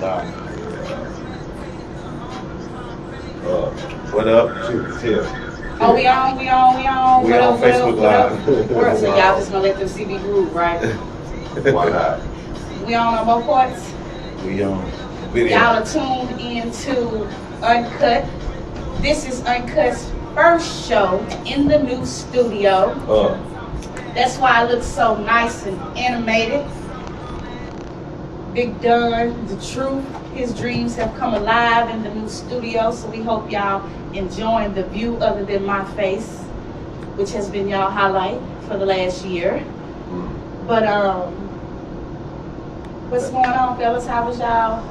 Nah. What up? Chill. Oh, we on. We on Facebook Live. So y'all just gonna let them see me groove, right? Why not? We on both parts. We on video. Y'all are tuned into UnCut. This is UnCut's first show in the new studio. That's why it looks so nice and animated. Big Dunn, the truth, his dreams have come alive in the new studio, so we hope y'all enjoying the view other than my face, which has been y'all highlight for the last year. But what's going on, fellas? How was y'all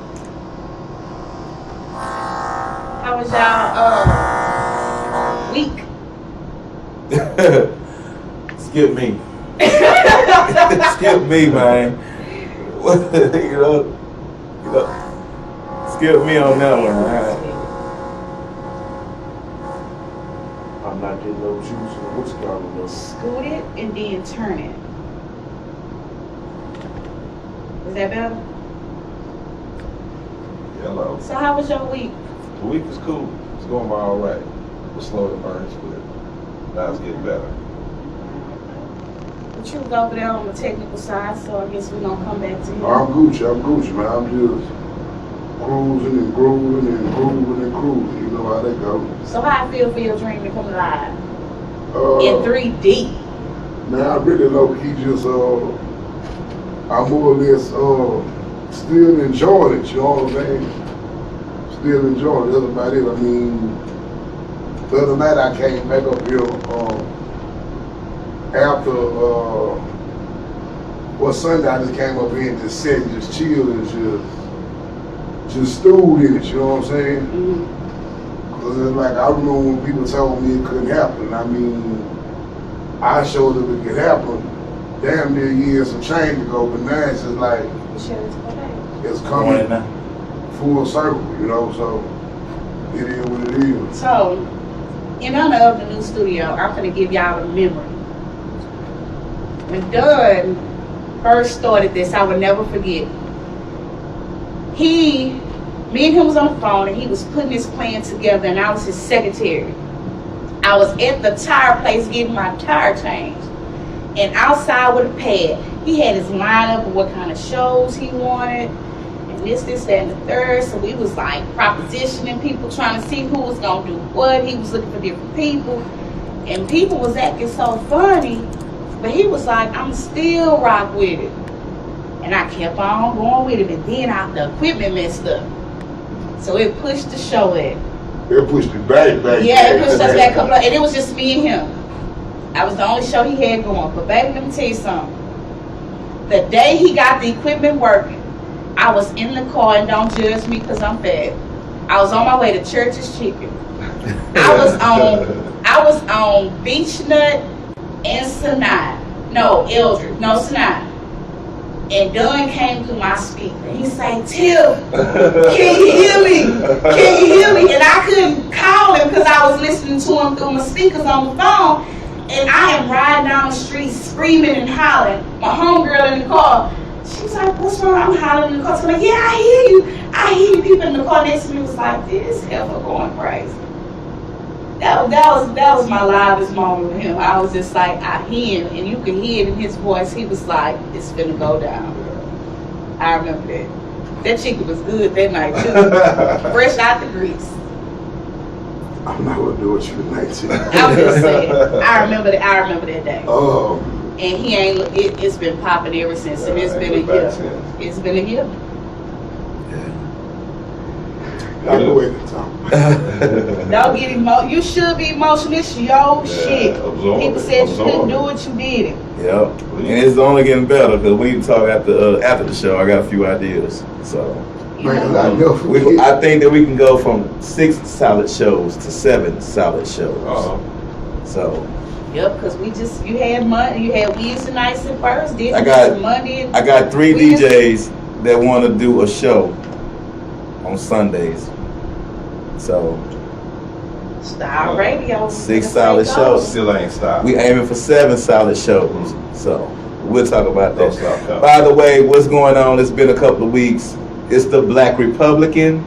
week? Skip me. Skip me, man. you know, skip me on that one, man. I'm not getting no juice or what's going on. Scoot it and then turn it. Is that better? Hello. So how was your week? The week is cool. It's going by all right. We're slow at first, but now it's getting better. The truth over there on the technical side, so I guess we're gonna come back to him. I'm Gucci, man. I'm just cruising and grooving and grooving and cruising. You know how they go. So how I feel for your dream to come alive in 3D? Man, I really low-key just, I'm more or less still enjoying it, you know what I'm saying? Still enjoying it. That's about it. I mean, the other night I came back up here after, Sunday I just came up here and just sat and just chilled and just stewed in it, you know what I'm saying? Because it's like, I remember when people told me it couldn't happen. I mean, I showed them it could happen damn near years of change ago, but now it's just like, it's coming full circle, you know, so it is what it is. So, in honor of the new studio, I'm going to give y'all a memory. When Dunn first started this, I would never forget. Me and him was on the phone and he was putting his plan together and I was his secretary. I was at the tire place getting my tire changed. And outside with a pad, he had his lineup of what kind of shows he wanted. And this, that, and the third. So we was like propositioning people, trying to see who was going to do what. He was looking for different people. And people was acting so funny. But he was like, I'm still rock with it. And I kept on going with it. And then the equipment messed up. So it pushed the show in. It pushed it back. Yeah, it pushed us back a couple of, and it was just me and him. I was the only show he had going. But baby, let me tell you something. The day he got the equipment working, I was in the car, and don't judge me because I'm fat. I was on my way to Church's Chicken. I was on Beach Nut and Sinai. No, Eldridge. No, Sinai. And Dunn came through my speaker. He said, Tiff, can you hear me? Can you hear me? And I couldn't call him because I was listening to him through my speakers on the phone. And I am riding down the street screaming and hollering. My homegirl in the car, she was like, what's wrong? I'm hollering in the car. So I'm like, yeah, I hear you. I hear you. People in the car next to me was like, this heifer going crazy. That was my livest moment with him. I was just like, I hear him, and you could hear it in his voice. He was like, it's finna go down. I remember that. That chicken was good that night too. Fresh out the grease. I'm not gonna do what you tonight, too. I'm just saying. I remember that day. Oh. And he ain't. It's been popping ever since, and it's been a year. It's been a year. I go with it, Tom. Don't get emotional. You should be emotional. It's your shit. People said you couldn't do it, you did it. Yep. And it's only getting better because we can talk after the show. I got a few ideas. So Man, I think that we can go from 6 solid shows to 7 solid shows. So. Yep, because you had Wednesday nights at first. Then I got Monday. I got 3 DJs that want to do a show on Sundays. So Style Radio. 6 solid shows. Still ain't stopped. We aiming for 7 solid shows. So we'll talk about that. By the way, what's going on? It's been a couple of weeks. It's the Black Republican,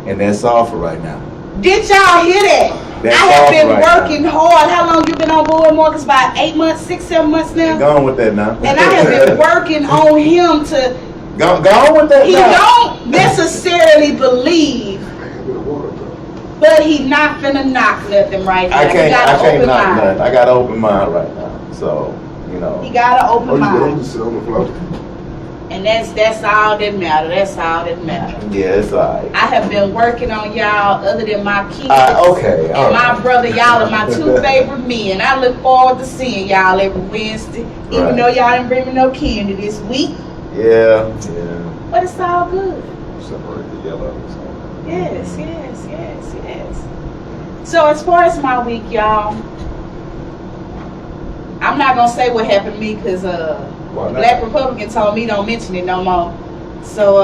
and that's all for right now. Did y'all hear that? That's I have been right working hard. How long you been on board, Marcus? About 8 months, 6, 7 months now? Go on with that now. And I have been working on him to... Go on with that He now. don't necessarily believe, but he not finna knock nothing right now. I can't knock mind. nothing. I got an open mind right now. So, you know. He got an open mind. Just sit on the floor. And that's all that matter. That's all that matter. Yeah, it's alright. I have been working on y'all other than my kids. Okay, all and right. my brother. Y'all are my 2 favorite men. I look forward to seeing y'all every Wednesday. Even Right. though y'all didn't bring me no candy this week. Yeah. But it's all good. Separate the yellow. Yes. So as far as my week, y'all, I'm not gonna say what happened to me because the Black Republican told me don't mention it no more. So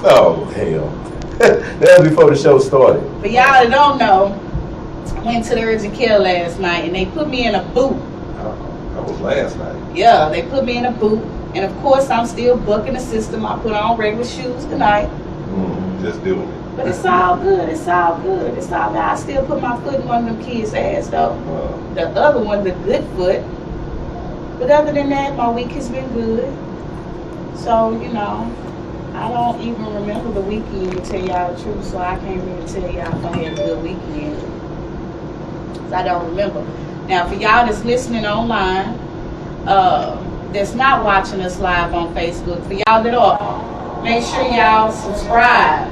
Oh, hell. That was before the show started. but y'all that don't know, I went to the urgent care last night and they put me in a boot. That was last night. Yeah, they put me in a boot. And of course I'm still bucking the system. I put on regular shoes tonight. Just doing it. But it's all good. It's all good. It's all good. I still put my foot in one of them kids' ass though. The other one, the good foot. But other than that, my week has been good. So, you know, I don't even remember the weekend to tell y'all the truth. So I can't really tell y'all if I had a good weekend. Because I don't remember. Now, for y'all that's listening online, that's not watching us live on Facebook, for y'all that are, make sure y'all subscribe.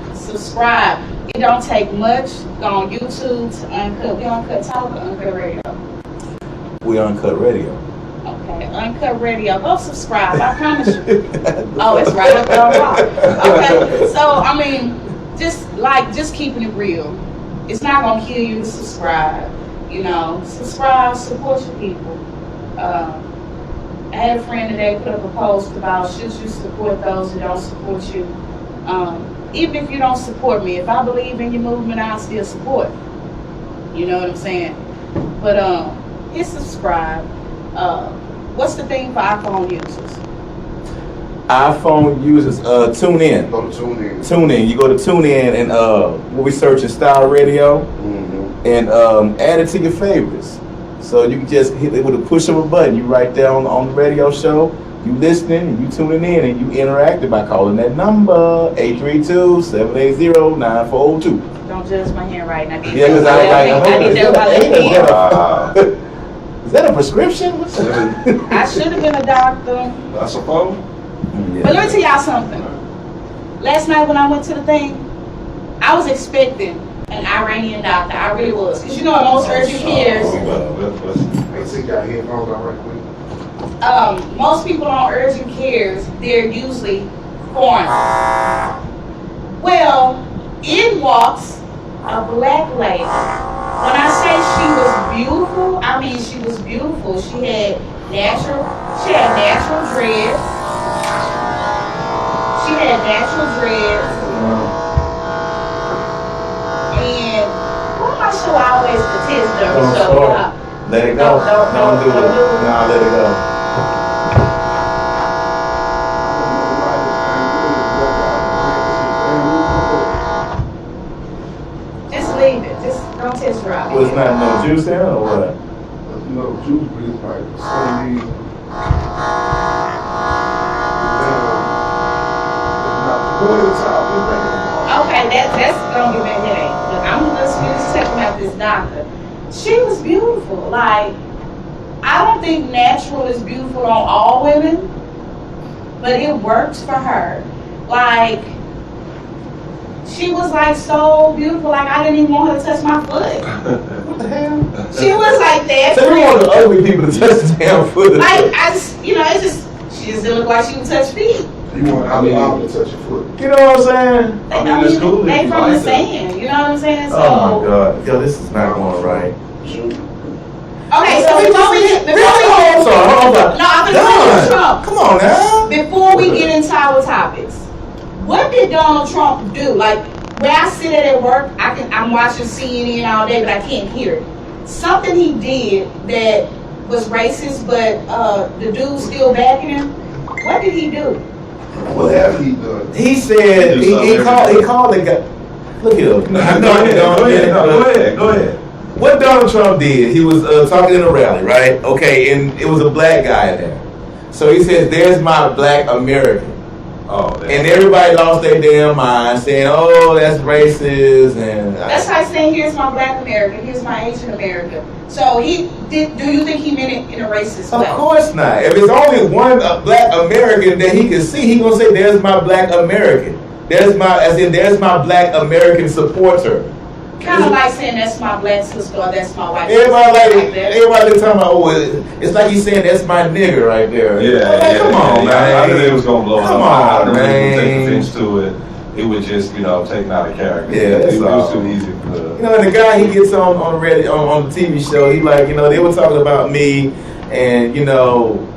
It don't take much. Go on YouTube to UnCut. We UnCut Talk or UnCut Radio? We UnCut Radio. Okay, UnCut Radio. Go subscribe. I promise you. Oh, it's right up there on rock. Okay, so I mean, just keeping it real. It's not gonna kill you to subscribe. You know, subscribe, support your people. I had a friend today put up a post about should you support those who don't support you. Even if you don't support me, if I believe in your movement, I'll still support. You know what I'm saying? But hit subscribe. What's the thing for iPhone users? iPhone users, tune in. Go to TuneIn. Tune in. You go to TuneIn and when we search in Style Radio and add it to your favorites. So you can just hit it with a push of a button. You right there on the radio show. You listening and you tuning in and you interacting by calling that number 832-780-9402. Don't judge my handwriting. I need Yeah, because I need everybody to Is that a prescription? What's that? I should have been a doctor. That's a phone? But let me tell y'all something. Last night when I went to the thing, I was expecting an Iranian doctor. I really was. Because you know in most urgent cares, Hey, take your headphones out right quick. most people on urgent cares, they're usually foreign. Well, in walks a black lady. When I say she was beautiful, I mean she was beautiful. She had natural dreads. She had natural dreads. And what am I sure always the test Don't so start. Let it go. Don't do it. Nah, let it go. just leave it. Just don't test drive. Was not no juice in it or what? No, juice breeze like Sunday. Okay, that's gonna give me a headache. But I'm just checking out this doctor. She was beautiful. Like, I don't think natural is beautiful on all women, but it works for her. Like, she was like so beautiful. Like I didn't even want her to touch my foot. What the hell? She was like that. So you want the ugly people to touch the damn foot? Like I just, she just didn't look like she would touch feet. You want to touch your foot. You know what I'm saying? I mean, that's cool if They you from like the it. sand. You know what I'm saying? So. Oh my God, yo, this is not going right. Okay, so before we get Hold on. no, I'm gonna Trump. Come on now. Before we get into our topics, what did Donald Trump do? Like where I sit at work, I'm watching CNN all day, but I can't hear it. Something he did that was racist, but the dude's still backing him. What did he do? What have he done? He said He he called the guy. Look at him. Go ahead. What Donald Trump did, he was talking in a rally, right? Okay, and it was a black guy there. So he says, "There's my black American." Oh, And everybody lost their damn mind, saying, "Oh, that's racist." And That's like saying, "Here's my black American, here's my Asian American." So do you think he meant it in a racist way? Of course not. If it's only one black American that he can see, he gonna say, "There's my black American. There's my black American supporter." Kind of like saying, "That's my black sister," or "That's my white Everybody sister." everybody talking about, "Oh, it's like he's saying that's my nigga right there." Come on, man. I knew they was gonna blow up. Come I on, knew they man. would take offense to it. It was just, taking out a character. Yeah, that's it was all. too easy for And the guy he gets on the TV show, he like, they were talking about me, and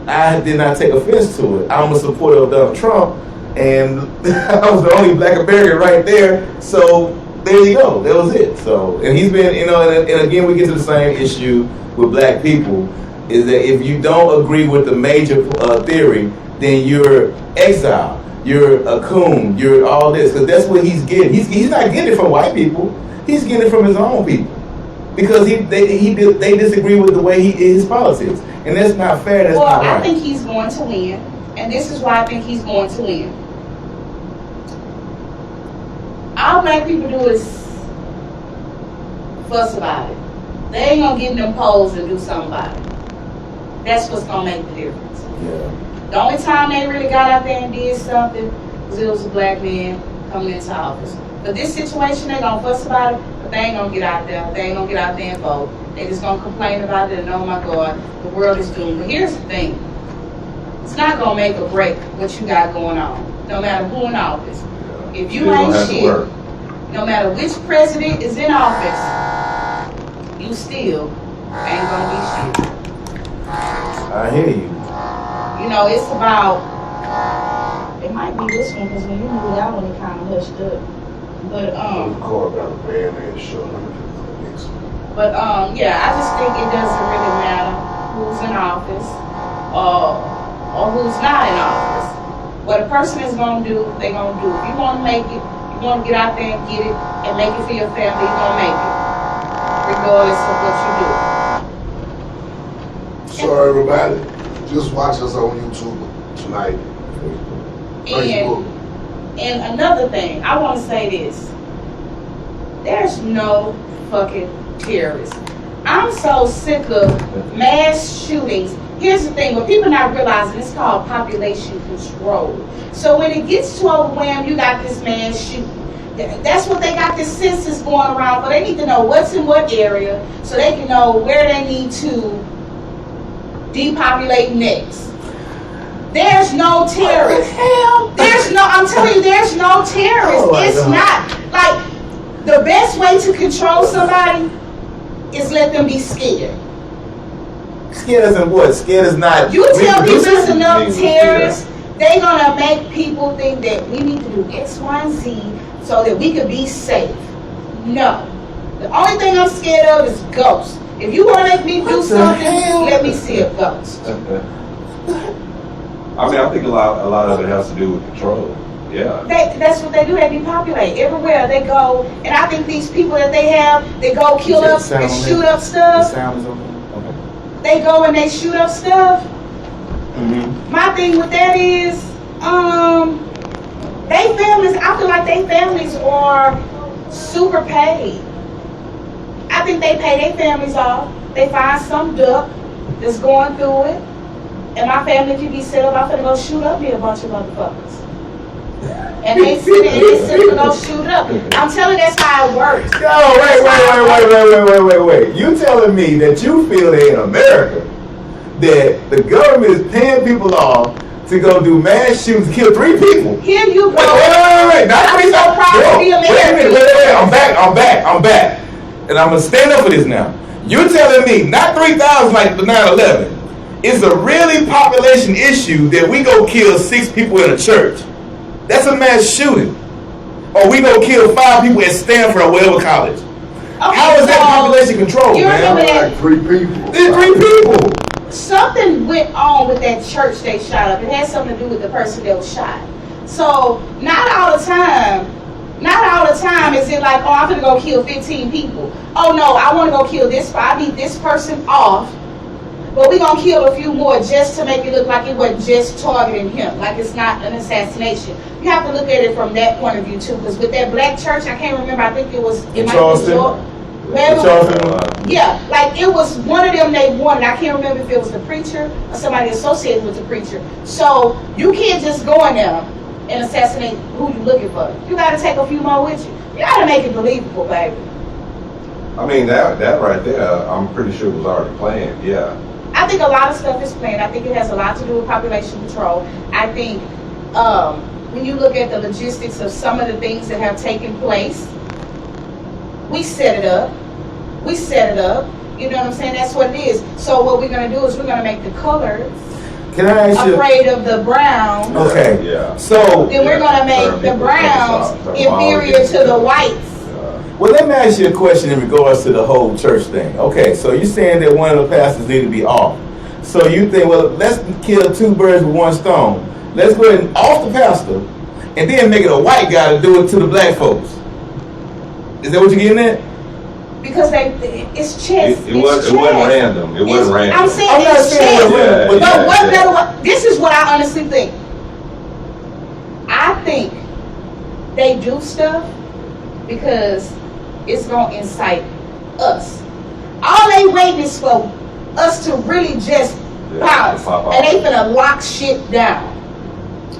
I did not take offense to it. I'm a supporter of Donald Trump, and I was the only black American right there. So there you go. That was it. So, and he's been, and again we get to the same issue with black people, is that if you don't agree with the major theory, then you're exiled. You're a coon. You're all this, because that's what he's getting. He's not getting it from white people. He's getting it from his own people, because they disagree with the way his politics, and that's not fair. That's not right. I think he's going to win, and this is why I think he's going to win. All black people do is fuss about it. They ain't gonna get in them polls and do something about it. That's what's gonna make the difference. Yeah. The only time they really got out there and did something was it was a black man coming into office. But this situation, they gonna fuss about it, but they ain't gonna get out there. They ain't gonna get out there and vote. They just gonna complain about it and, "Oh my God, the world is doomed." But here's the thing. It's not gonna make or break what you got going on, no matter who in office. If you ain't shit, no matter which president is in office, you still ain't gonna be shit. I hear you. It's about, it might be this one, because when you knew that one, it kind of hushed up. But, yeah, I just think it doesn't really matter who's in office or who's not in office. What a person is going to do, they're going to do. If you want to make it, you want to get out there and get it and make it for your family, you're going to make it, regardless of what you do. So everybody, just watch us on YouTube tonight. And another thing, I want to say this. There's no fucking terrorists. I'm so sick of mass shootings. Here's the thing, what people not realizing, it's called population control. So when it gets too overwhelmed, you got this mass shooting. That's what they got this census going around for. They need to know what's in what area so they can know where they need to depopulate next. There's no terrorists. I'm telling you, there's no terrorists. It's not. Like, the best way to control somebody is let them be scared. Scared as in what? Scared is not. You tell me there's enough terrorists, they gonna make people think that we need to do X, Y, and Z so that we could be safe. No. The only thing I'm scared of is ghosts. If you want to make me do something, let me see a ghost. I think a lot of it has to do with control. Yeah. That's what they do. They depopulate everywhere they go. And I think these people that they have, they go kill up and shoot up stuff. They go and they shoot up stuff. Mm-hmm. My thing with that is, they families, I feel like they families are super paid. I think they pay their families off. They find some duck that's going through it. And my family can be set up, I'm finna go shoot up me a bunch of motherfuckers. And they sit and go shoot up. I'm telling you, that's how it works. No, wait. You telling me that you feel that in America that the government is paying people off to go do mass shootings, kill 3 people? Here you go. Wait. Not 3 so proud to be American. Wait. I'm back. And I'm gonna stand up for this now. You're telling me not 3,000 like the 9/11. It's a really population issue that we go kill 6 people in a church. That's a mass shooting. Or we go kill 5 people at Stanford or whatever college. Okay, how is that population control, man? Like 3 people. There's 3 people. Something went on with that church they shot up. It had something to do with the person that was shot. So not all the time is it like, oh, I'm gonna go kill 15 people. Oh no, I want to go kill this. I beat this person off, but we're gonna kill a few more just to make it look like it wasn't just targeting him, like it's not an assassination. You have to look at it from that point of view too, because with that black church, I can't remember. I think it was In Charleston. Yeah, like it was one of them they wanted. I can't remember if it was the preacher or somebody associated with the preacher. So you can't just go in there and assassinate who you're looking for. You got to take a few more with you. You got to make it believable, baby. I mean, that right there, I'm pretty sure was already planned, yeah. I think a lot of stuff is planned. I think it has a lot to do with population control. I think when you look at the logistics of some of the things that have taken place, we set it up. You know what I'm saying? That's what it is. So what we're going to do is we're going to make the colors Can I ask you? afraid of the browns. Okay. Yeah. So, Then we're going to make the browns inferior to the whites. well, let me ask you a question in regards to the whole church thing. Okay, so you're saying that one of the pastors need to be off. So you think, well, let's kill two birds with one stone. Let's go ahead and off the pastor, and then make it a white guy to do it to the black folks. Is that what you're getting at? Because it's chess. It wasn't random. It wasn't random. I'm saying I'm not it's saying chess. it's random, but But what yeah. better? This is what I honestly think. I think they do stuff because it's gonna incite us. All they waiting is for us to really just pounce, pop off. and they finna lock shit down.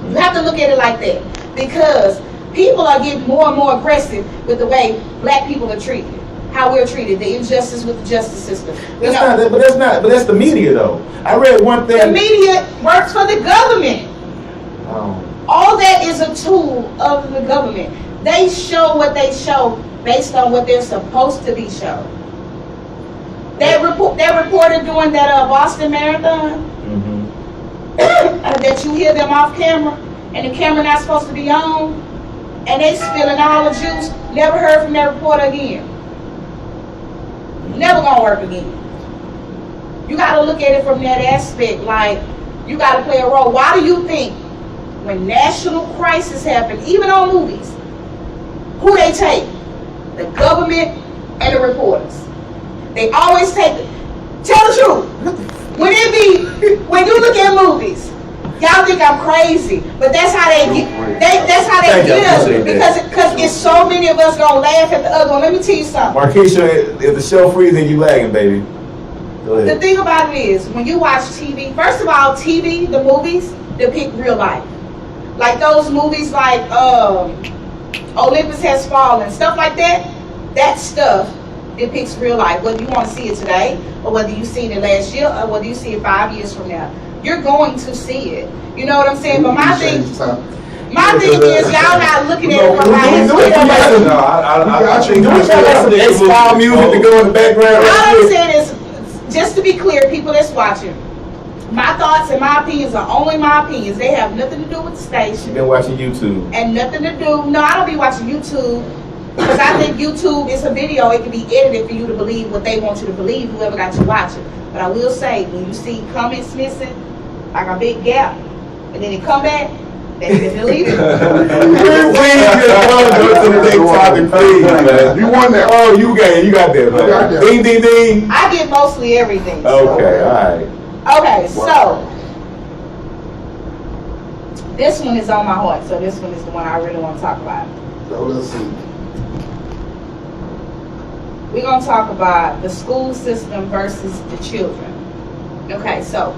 You have to look at it like that, because people are getting more and more aggressive with the way black people are treated, how we're treated, the injustice with the justice system. You know, But that's the media though. I read one thing. the media works for the government. All that is a tool of the government. They show what they show based on what they're supposed to be shown. That reporter doing that Boston Marathon, that you hear them off camera, and the camera not supposed to be on, and they spilling all the juice. Never heard from that reporter again. Never gonna work again. You gotta look at it from that aspect. Like, you gotta play a role. Why do you think when national crisis happen, even on movies, who they take? The government and the reporters. They always take it. Tell the truth. When you look at movies, y'all think I'm crazy, but that's how they get. That's how they get us, because it's so many of us gonna laugh at the other one. Let me tell you something. Markeisha, if the show freezing, you lagging, baby. Go ahead. The thing about it is, when you watch TV, first of all, TV, the movies depict real life. Like those movies like Olympus Has Fallen, stuff like that. That stuff depicts real life. Whether you want to see it today, or whether you seen it last year, or whether you see it 5 years from now, you're going to see it. You know what I'm saying? But my thing is, y'all not looking at it from my Do we have like some, I think do we have like some X-File music to go in the background? all I'm saying is, just to be clear, people that's watching, my thoughts and my opinions are only my opinions. They have nothing to do with the station. You've been watching YouTube. And nothing to do. No, I don't be watching YouTube, because I think YouTube is a video. It can be edited for you to believe what they want you to believe, whoever got you watching. But I will say, when you see comments missing, like a big gap, and then it come back, they can delete it. Please just go to the next topic, please, man. You won that. Oh, you got that, man. got that. Ding, ding, ding. I get mostly everything. So. Okay, all right. Okay, so this one is on my heart. So this one is the one I really want to talk about. So let's see. We're going to talk about the school system versus the children. Okay, so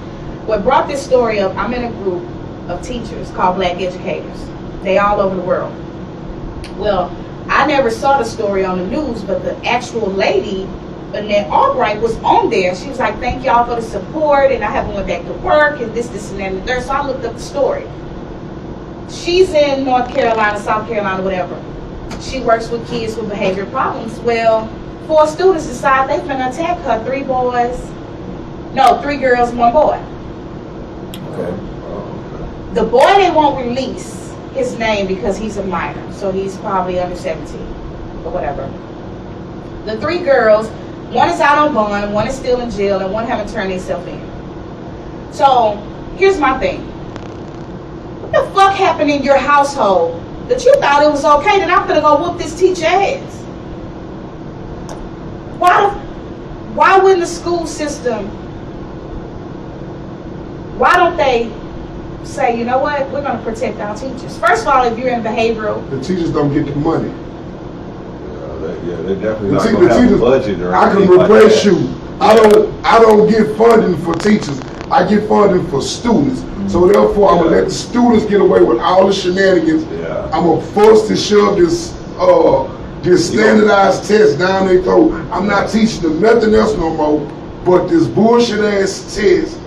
what brought this story up, I'm in a group of teachers called Black Educators. They all over the world. Well, I never saw the story on the news, but the actual lady, Annette Albright, was on there. She was like, thank y'all for the support, and I haven't went back to work, and this, and that, and the third. So I looked up the story. She's in North Carolina, South Carolina, whatever. She works with kids with behavior problems. Well, 4 students decide they finna attack her. 3 girls, 1 boy. Okay. The boy they won't release his name because he's a minor, so he's probably under 17 or whatever. The 3 girls, 1 is out on bond, 1 is still in jail, and 1 haven't turned themselves in. So here's my thing. What the fuck happened in your household that you thought it was okay, then I'm gonna go whoop this teacher ass. Why wouldn't the school system, why don't they say, you know what, we're gonna protect our teachers? First of all, if you're in behavioral, The teachers don't get the money. They're definitely not The gonna have a teachers, budget or I can anything like replace that. you. I don't get funding for teachers. I get funding for students. So therefore, I'm gonna let the students get away with all the shenanigans. Yeah. I'm gonna force to shove this standardized test down their throat. I'm not teaching them nothing else no more but this bullshit ass test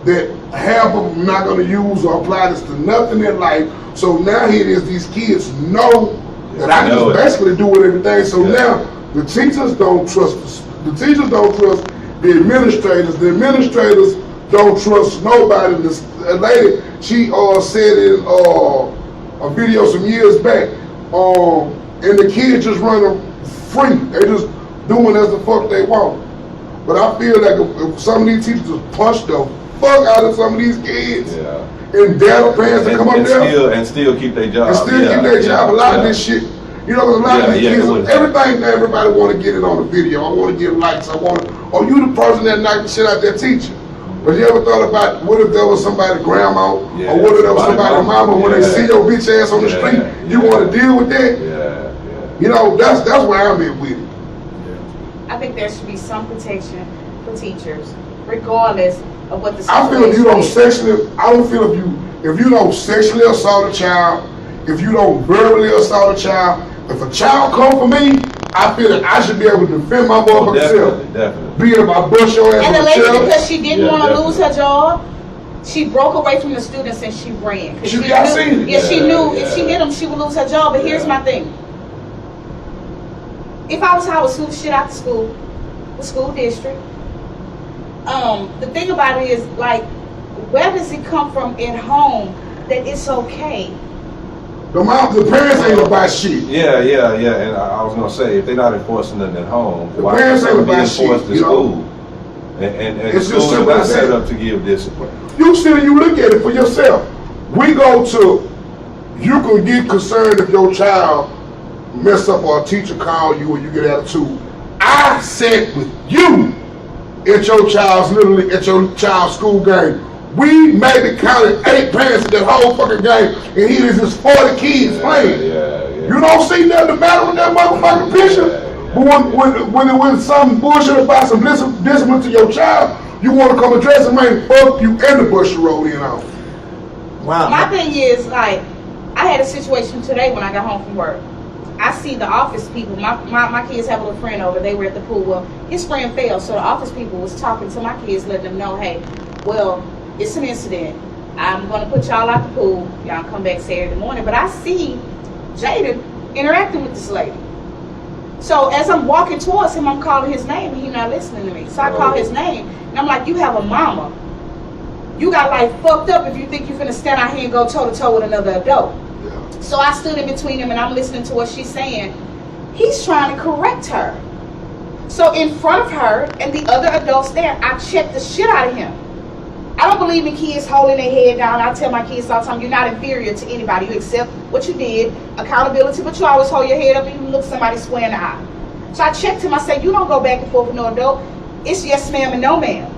that half of them not gonna use or apply this to nothing in life. So now here it is, these kids know that I know just it. basically doing everything. So now the teachers don't trust us. The teachers don't trust the administrators. The administrators don't trust nobody. This lady, she said in a video some years back, and the kids just running free. They just doing as the fuck they want. But I feel like if some of these teachers just punch the fuck out of some of these kids, and dare the parents to come up there and still keep their job. and still keep their job. A lot of this shit, you know, a lot of these kids, everything that everybody want to get it on the video. I want to get likes. Or you the person that knocked the shit out their teacher. But you ever thought about what if there was somebody's grandma, or what if there was somebody's mama, when they see your bitch ass on the street, you want to deal with that? You know, that's where I'm at with it. I think there should be some protection for teachers, regardless of what the situation I feel if you don't is. I don't feel if you don't sexually assault a child, if you don't verbally assault a child, if a child come for me, I feel that I should be able to defend my motherfucking self. Definitely. Be it if I bust your ass And the on the lady, shelf. because she didn't Yeah, want to definitely. lose her job, she broke away from the students and she ran. 'Cause I knew, seen it. yeah, she knew if she Yeah. hit them, she would lose her job. But here's my thing. If I was her, I would sue the shit out the school district. The thing about it is, like, where does it come from at home that it's okay? The parents ain't about shit. Yeah, and I was gonna say, if they're not enforcing it at home, The why parents can't ain't it be about enforced shit, at you know? school? And the It's just school is simple not as set that. up to give discipline. You sit and you look at it for yourself. We go to, you can get concerned if your child mess up or a teacher call you or you get attitude. I sat with you at your child's school game. We maybe counted 8 parents at that whole fucking game, and here is just 40 kids playing. You don't see nothing the matter with that motherfucking picture. But when it was some bullshit about some discipline to your child, you want to come address it, man, fuck you and the bus you rolled in on. Wow. My thing is, like, I had a situation today when I got home from work. I see the office people. My kids have a little friend over. They were at the pool. Well, his friend fell, so the office people was talking to my kids, letting them know, hey, well, it's an incident. I'm going to put y'all out the pool. Y'all come back Saturday morning. But I see Jaden interacting with this lady. So as I'm walking towards him, I'm calling his name, and he's not listening to me. So I call his name, and I'm like, you have a mama. You got like fucked up if you think you're finna stand out here and go toe to toe with another adult. Yeah. So I stood in between them and I'm listening to what she's saying. He's trying to correct her. So in front of her and the other adults there, I checked the shit out of him. I don't believe in kids holding their head down. I tell my kids all the time, you're not inferior to anybody. You accept what you did, accountability, but you always hold your head up and you look somebody square in the eye. So I checked him. I said, you don't go back and forth with no adult. It's yes ma'am and no ma'am.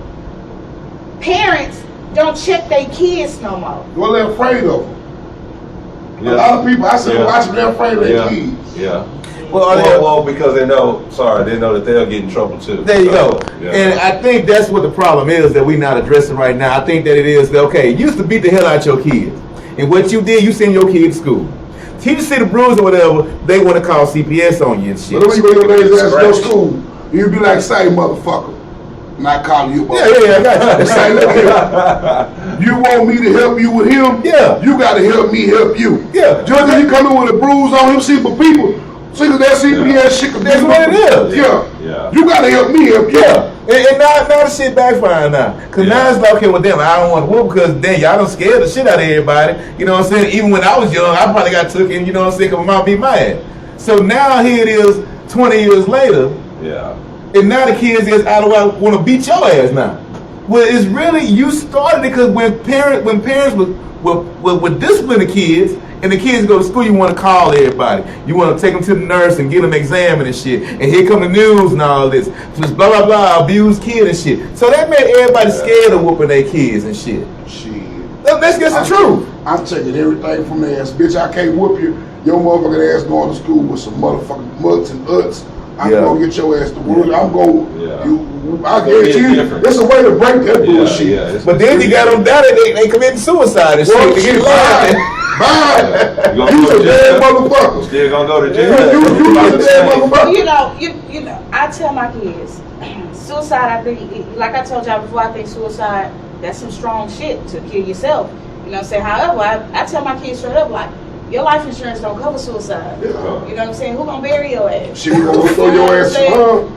Parents don't check their kids no more. Well, they're afraid of them. Yeah. A lot of people I sit and watch them, they're afraid of their kids. Yeah. Well, because they know that they'll get in trouble too. there you go. Yeah. And I think that's what the problem is that we're not addressing right now. I think that it is that, okay, you used to beat the hell out your kids. And what you did, you send your kid to school. Teachers see the bruise or whatever, they want to call CPS on you and shit. But when you go to your ass to your school, you be like, say, motherfucker. Not calling you motherfucker. Yeah, I got you. Say, look here. You want me to help you with him? Yeah. You got to help me help you. Yeah. Just because he come in with a bruise on him, see, but people, see, that CPS shit can That's what it is. Yeah. Yeah. You got to help me help you. Yeah, and now the shit backfiring now. Because now it's like, okay, well, damn, I don't want to whoop because, damn, y'all done scared the shit out of everybody. You know what I'm saying? Even when I was young, I probably got took in, you know what I'm saying, because my mom beat my ass. So now here it is, 20 years later, Yeah. and now the kids is out of want to beat your ass now. Well, it's really, you started it because when parents would discipline the kids, and the kids go to school, you want to call everybody. You want to take them to the nurse and get them examined and shit. And here come the news and all this. Just blah, blah, blah, abused kid and shit. So that made everybody scared of whooping their kids and shit. Shit. Let's get the truth. I'm taking everything from the ass. Bitch, I can't whoop you. Your motherfucking ass going to school with some motherfucking mutts and uts. I'm going to get your ass to work. I'm going I guarantee you, there's a way to break that bullshit. Yeah, but then you got them down there, they committing suicide and shit. To get Bye. You a dead motherfucker. Still gonna go to jail. You a dead motherfucker. You know, I tell my kids, suicide, I think, like I told y'all before, I think suicide, that's some strong shit to kill yourself. You know what I'm saying? However, I tell my kids straight up, like, your life insurance don't cover suicide. Yeah. You know what I'm saying? Who gonna bury your ass? She gonna throw your ass around.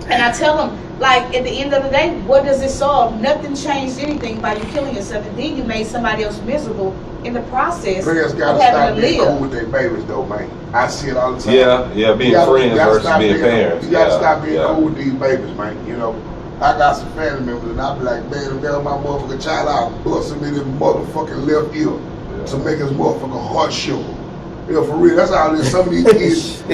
And I tell them, like, at the end of the day, what does it solve? Nothing changed anything by you killing yourself. And then you made somebody else miserable in the process. Parents gotta stop being cool with their babies, though, man. I see it all the time. Yeah, being friends versus being parents. You gotta stop being cool with these babies, man. You know, I got some family members, and I be like, man, if that was my motherfucking child, I'll bust him in his motherfucking left ear to make his motherfucking heart shiver. You know, for real, that's how it is. Some of these kids. I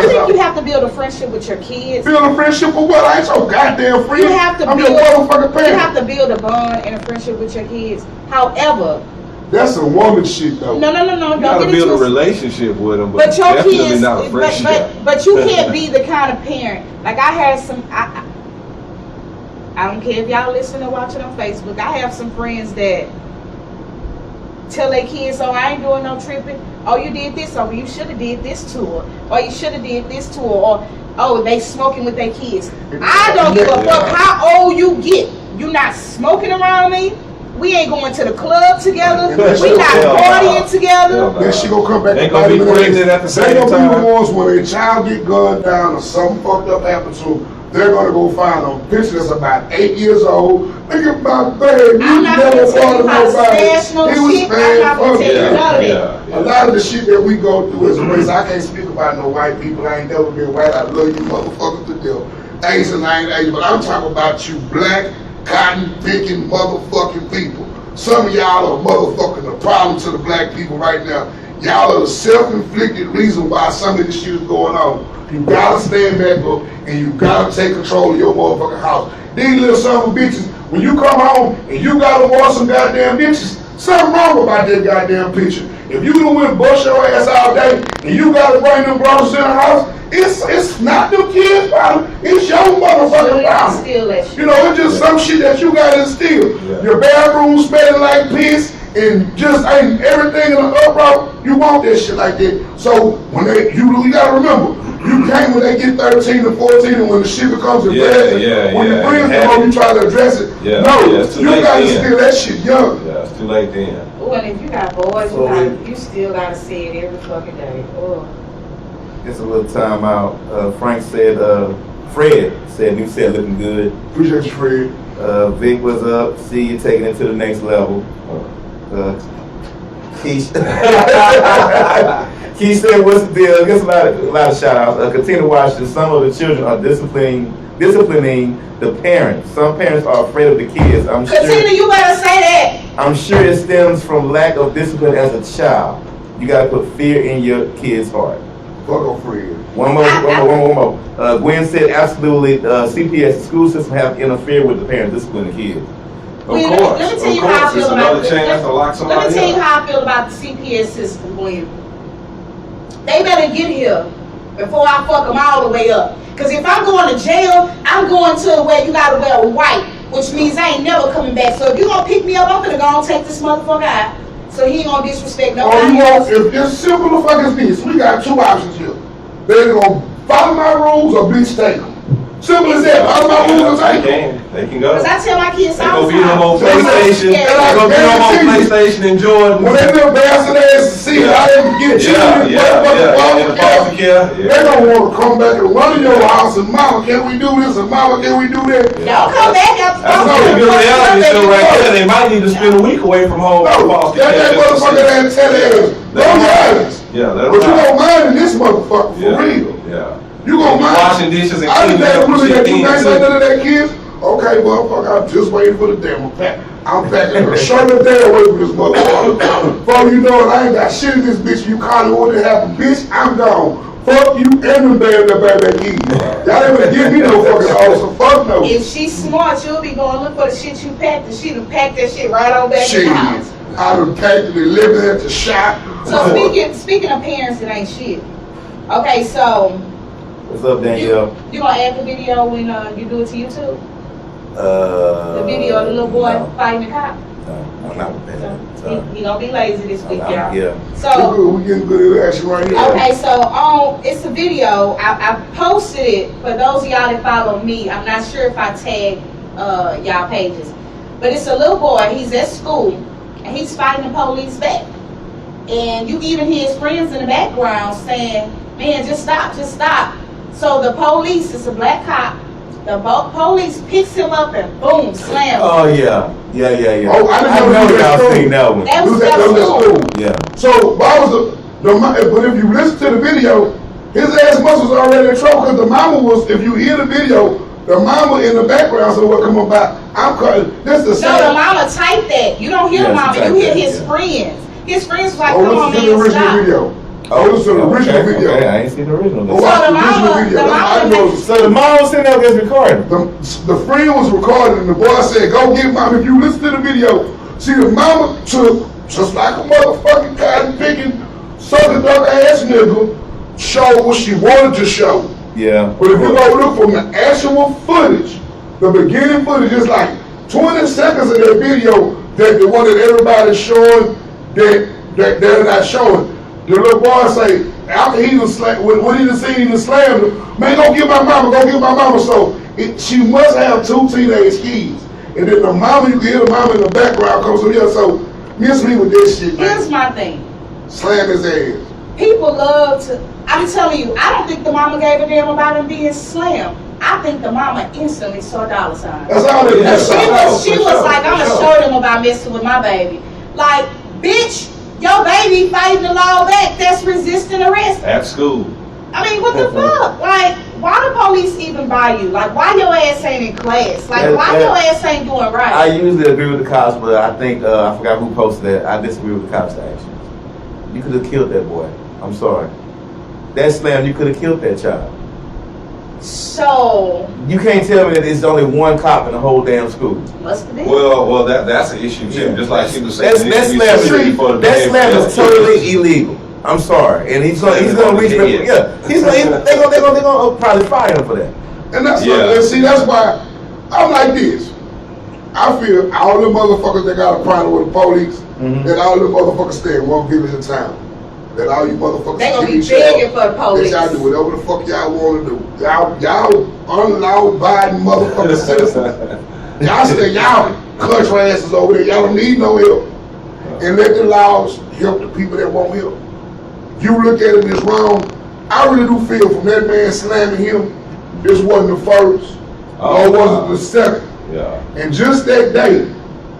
think you have to build a friendship with your kids. Build a friendship for what? I ain't so goddamn friend. You have to I'm your motherfucking parent. You have to build a bond and a friendship with your kids. However, that's a woman shit, though. No. You gotta build a relationship with them, but your definitely kids, not a friendship. But you can't be the kind of parent. Like I had some. I don't care if y'all listen or watching on Facebook. I have some friends that tell their kids, "Oh, I ain't doing no tripping. Oh, you did this. Oh, you should have did this to her. Or you should have did this to her. Or oh, they smoking with their kids. I don't give a fuck how old you get. You not smoking around me. We ain't going to the club together. We not partying together. Then she gonna come back. They gonna be pregnant at the same time. They gonna be the ones when a child get gunned down or something fucked up happens to them. They're gonna go find a picture that's about 8 years old. Look at my baby. I'm not gonna tell you how to smash no shit. I'm not gonna tell you none of it. A lot of the shit that we go through as a race, I can't speak about no white people. I ain't never been white. I love you motherfuckers to death. Asian, I ain't Asian, but I'm talking about you black, cotton picking motherfucking people. Some of y'all are motherfucking the problem to the black people right now. Y'all are the self-inflicted reason why some of this shit is going on. You gotta stand back up and you gotta take control of your motherfucking house. These little son of bitches, when you come home and you gotta wash some goddamn bitches, something wrong about that goddamn picture. If you done went bust your ass all day and you gotta bring them groceries in the house, it's not them kids' problem. It's your motherfucking problem. You know, it's just some shit that you gotta instill. Yeah. Your bathroom smelling like piss and just ain't everything in the uproar. You want that shit like that. So when you gotta remember, you can't when they get 13 to 14 and when the shit becomes embarrassing. When you bring it home, you try to address it. You gotta instill that shit young. Yeah, it's too late then. Oh, and if you got boys, you still gotta say it every fucking day. Oh. Just a little time out. Frank said, Fred said, you said looking good. Appreciate you, Fred. Vic was up. See you taking it to the next level. Keith said, what's the deal? Gets a lot of shout outs. Continue to watch this. Some of the children are disciplining the parents. Some parents are afraid of the kids. Continue, you better say that. I'm sure it stems from lack of discipline as a child. You gotta put fear in your kid's heart. Fuck on Fred. One more. Gwen said, absolutely, CPS, the school system, have interfered with the parents disciplining the kids. Of course. Let me tell you how I feel about it. Let me tell you how I feel about the CPS system, Gwen. They better get here before I fuck them all the way up. Because if I'm going to jail, I'm going to where you got to wear white, which means I ain't never coming back. So if you going to pick me up, I'm going to go and take this motherfucker out. So he ain't going to disrespect nobody else. If it's simple as fuck as this, we got two options here. They're going to follow my rules or be stable. Simple as that. Follow my rules or take They can go. Because I tell my kids They all the gonna be time. on PlayStation. They gonna be on PlayStation and Jordan. When they little bastard ass to see how they can get children in foster care, they don't want to come back and run in your house and mama, can we do this? And mama, can we do that? Don't come back after that's a pretty good reality show right there. They might need to spend a week away from home. No, that motherfucker there and tell their ass, no violence. But you don't mind in this motherfucker, for real. Yeah. You gonna mind washing dishes and I cleaning up really shit that you ain't say none of that kids. Okay, motherfucker, I'm just waiting for the damn pack. I'm packing a shirt a day away from this motherfucker. Before you know it, I ain't got shit in this bitch. You call it what it happen, bitch, I'm gone. Fuck you and them damn that baby that y'all ain't gonna give me no fucking awesome. Fuck no. If she's smart, she'll be going look for the shit you packed, and she done packed that shit right on back in the house. I done packed it and lived at the shop. So speaking of parents, it ain't shit. Okay, so What's up, Danielle? You gonna add the video when you do it to YouTube? The video of the little boy fighting the cop. No, I'm not with that. So, He gonna be lazy this week, y'all. Yeah. So we getting good at action right here. okay, so it's a video. I posted it for those of y'all that follow me. I'm not sure if I tagged y'all pages, but it's a little boy. He's at school and he's fighting the police back. And you even hear his friends in the background saying, "Man, just stop, just stop." So the police, it's a black cop. The police picks him up and boom, slams. Oh yeah. Oh, I didn't know y'all seen that one. That was school. Yeah. So why was but if you listen to the video, his ass muscles already in trouble because the mama was. If you hear the video, the mama in the background. So what come about? I'm cutting. This the same. No, the mama typed that. You don't hear Yeah, the mama. she You hear typed his that, friends. His friends was like, Oh, "Come on, listen to the man, original stop." video. Oh, listen to the original video. Okay, I ain't seen the original. Oh, watch So the original video. the mama I know. So the mom was sitting there just recording. The friend was recording and the boy said, "Go get mom." If you listen to the video, see the mama took just like a motherfucking cotton picking, sucker duck ass nigga, showed what she wanted to show. Yeah. But if you go look from the actual footage, the beginning footage is like 20 seconds of that video that the one that everybody's showing that they're not showing. The little boy say, after he was when he done seen he done slammed him, "Man, go get my mama, go get my mama." So she must have 2 teenage kids. And then the mama, you can hear the mama in the background comes from here. So miss me with this shit, man. Here's my thing. Slam his ass. People love to. I'm telling you, I don't think the mama gave a damn about him being slammed. I think the mama instantly saw dollar signs. That's all it is. She was like, "I'm gonna show them about messing with my baby." Like, bitch, your baby fighting the law back. That's resisting arrest. At school. I mean, what the fuck? Like, why the police even buy you? Like, why your ass ain't in class? Like, why your ass ain't doing right? I usually agree with the cops, but I think I forgot who posted that. I disagree with the cops' actions. You could have killed that boy. I'm sorry. That slam, you could have killed that child. So You can't tell me that it's only one cop in the whole damn school. must have been. Well, that's an issue too. Yeah. Just like she was saying, That slam is totally illegal. I'm sorry, and he's gonna reach. Yeah, they're gonna probably fire him for that. And that's Yeah. and see, that's why I'm like this. I feel all the motherfuckers that got a problem with the police, that all the motherfuckers stay in one village in town. That all you motherfuckers They gonna kill be each other, begging for the police. that y'all do whatever the fuck y'all want to do. Y'all unlaw-abiding motherfucking citizens. Y'all stay y'all country asses over there. Y'all don't need no help. And let the laws help the people that want help. You look at it as wrong. I really do feel from that man slamming him, this wasn't the first, nor was it the second. Yeah. And just that day,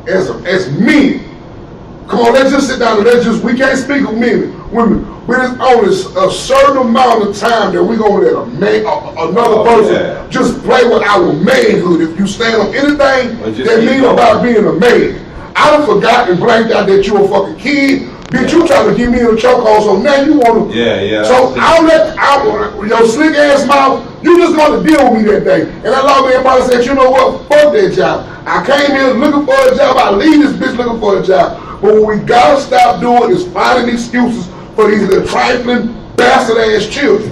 as men, come on, let's just sit down and we can't speak of women, but it's only a certain amount of time that we're going to let another person just play with our manhood. If you stand on anything that means about being a man. I done forgot and blanked out that you a fucking kid. Bitch, you trying to get me in a chokehold, so now you want to. Yeah. So your slick ass mouth, you just going to deal with me that day. And that law man probably said, you know what, fuck that job. I came here looking for a job, I leave this bitch looking for a job. But what we gotta stop doing is finding excuses for these little trifling, bastard ass children.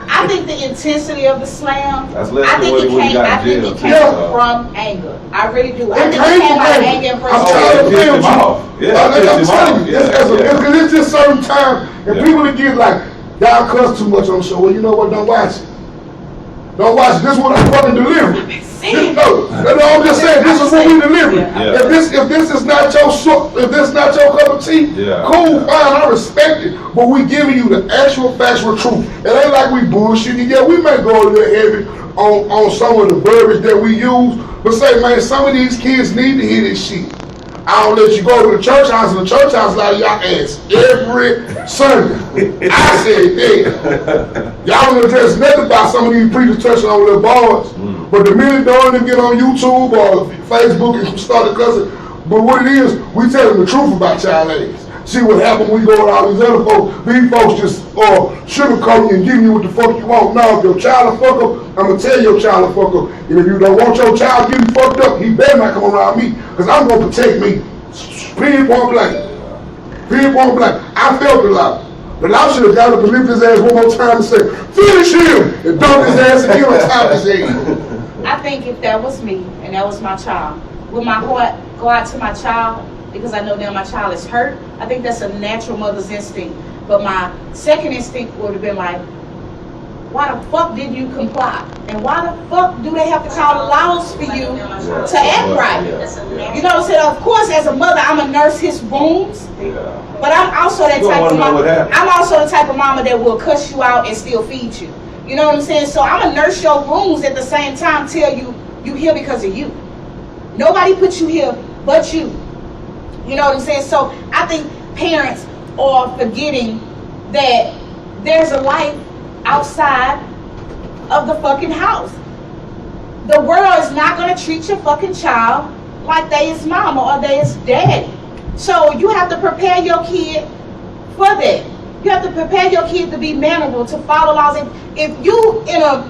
I think the intensity of the slam, That's less I than think what he got in it jail, came too. from anger. I really do. I It think came it came from out of anger. anger and I'm tired of It pissed playing him with you. off. Yeah, I'm it pissed him telling off. you, Yeah. because it's just certain time, and Yeah. people that get like, y'all cuss too much on the show. Well, you know what? Don't watch it. Don't watch it. This is what I'm fucking delivering. No, I'm just saying, this is what we delivering. Yeah. If this is not your cup of tea, cool, fine, I respect it. But we giving you the actual factual truth. It ain't like we bullshitting. Yeah, we may go a little heavy on some of the verbiage that we use, but say, man, some of these kids need to hear this shit. I don't let you go to the church house, and the church house out of y'all ass every Sunday. I said, damn. Y'all don't address nothing about some of these preachers touching on their bars. But the minute they don't get on YouTube or Facebook and start cussing, but what it is, we tell them the truth about child aids. See what happened when we go with all these other folks. These folks just sugarcoat you and give you what the fuck you want. No, if your child a fuck up, I'm going to tell your child a fuck up. And if you don't want your child getting fucked up, he better not come around me. Because I'm going to protect me. Period, point blank. Period, point blank. I felt the law. The law should have got up and lift his ass one more time and say, finish him! And dump his ass again on top of his head. I think if that was me and that was my child, would my heart go out to my child because I know that my child is hurt? I think that's a natural mother's instinct. But my second instinct would have been like, why the fuck didn't you comply? And why the fuck do they have to call the laws for you to act right? You know what I'm saying? Of course, as a mother, I'm going to nurse his wounds. But I'm also that type of mama. I'm also the type of mama that will cuss you out and still feed you. You know what I'm saying? So I'm going to nurse your wounds at the same time, tell you here because of you. Nobody put you here but you. You know what I'm saying? So I think parents are forgetting that there's a life outside of the fucking house. The world is not going to treat your fucking child like they is mama or they is daddy. So you have to prepare your kid for that. You have to prepare your kid to be mannerable, to follow laws. If you in a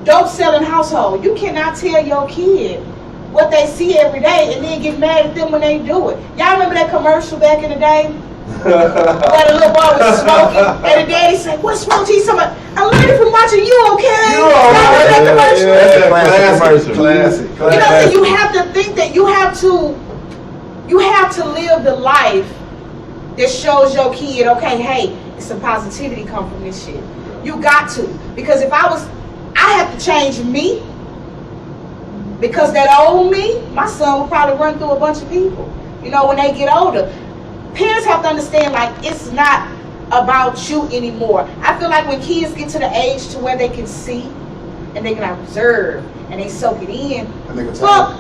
dope selling household, you cannot tell your kid what they see every day and then get mad at them when they do it. Y'all remember that commercial back in the day? Where the little boy was smoking and the daddy said, "What's smoking?" He's talking about, "I'm learning from watching you, okay?" You alright? Classic. You know, so you have to think that you have to live the life that shows your kid, okay, hey, it's some positivity come from this shit. You got to. Because if I have to change me, because that old me, my son will probably run through a bunch of people, you know, when they get older. Parents have to understand, like, it's not about you anymore. I feel like when kids get to the age to where they can see and they can observe and they soak it in, fuck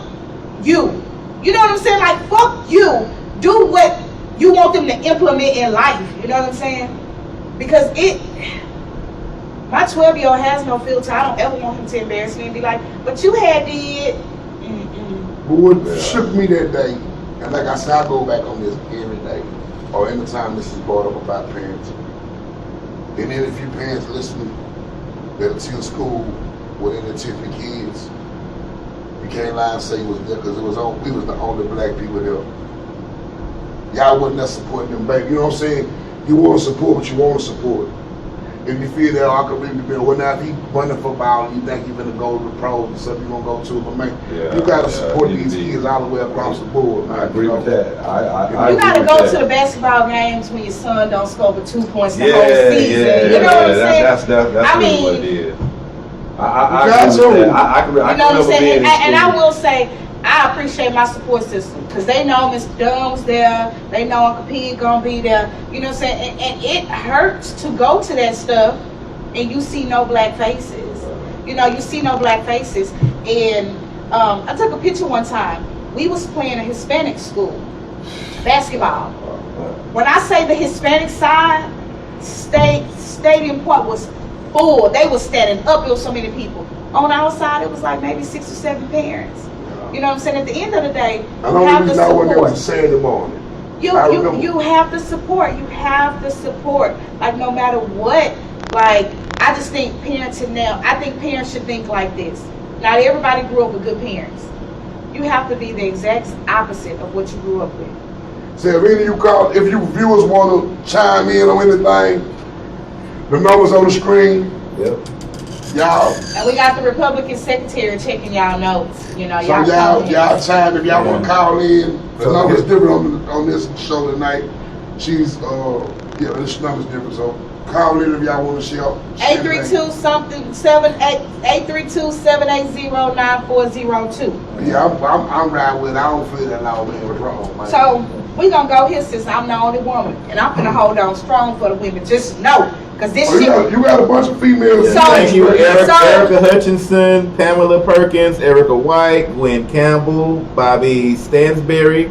you. You know what I'm saying? Like, fuck you. Do what you want them to implement in life. You know what I'm saying? Because my 12-year-old has no filter. I don't ever want him to embarrass me and be like, but you had did. But what shook me that day, and like I said, I go back on this every day, or any time this is brought up about parenting. And then if you parents listening that attend school with any 10 kids, you can't lie and say you was there because we was the only black people there. Y'all wasn't there supporting them back. You know what I'm saying? You want to support, but you want to support. If you feel that I could really be, well, now if he running football, you think you're gonna go to the pros and stuff, you're gonna go to it, but man, you gotta support these kids all the way across the board. Man. I agree with that. You gotta go to the basketball games when your son don't score but 2 points the whole season. You know what I'm saying? That's I mean, what it is. I can you know what I'm saying? And I will say, I appreciate my support system because they know Miss Dunn was there. They know Uncle P gonna be there. You know what I'm saying? And it hurts to go to that stuff and you see no black faces. You know, you see no black faces. And I took a picture one time. We was playing a Hispanic school basketball. When I say the Hispanic side, Stadium Park was full. They was standing up. It was so many people. On our side, it was like maybe 6 or 7 parents. You know what I'm saying? At the end of the day, you have to support. There was a Saturday morning. You have to support. You have to support. Like, no matter what. Like, I just think parenting now, I think parents should think like this. Not everybody grew up with good parents. You have to be the exact opposite of what you grew up with. So if you viewers want to chime in on anything, the numbers on the screen. Yep. Y'all. And we got the Republican secretary checking y'all notes. You know, y'all time if y'all want to call in. The number's different on this show tonight. She's this number's different. So call in if y'all want to share. 832-780-9402. Yeah, I'm riding with it. I don't feel that loud man was wrong, man. So we gonna go here since I'm the only woman, and I'm gonna hold on strong for the women. Just know. Cause this shit. You got a bunch of females. Thank you, Erica Hutchinson, Pamela Perkins, Erica White, Gwen Campbell, Bobby Stansberry,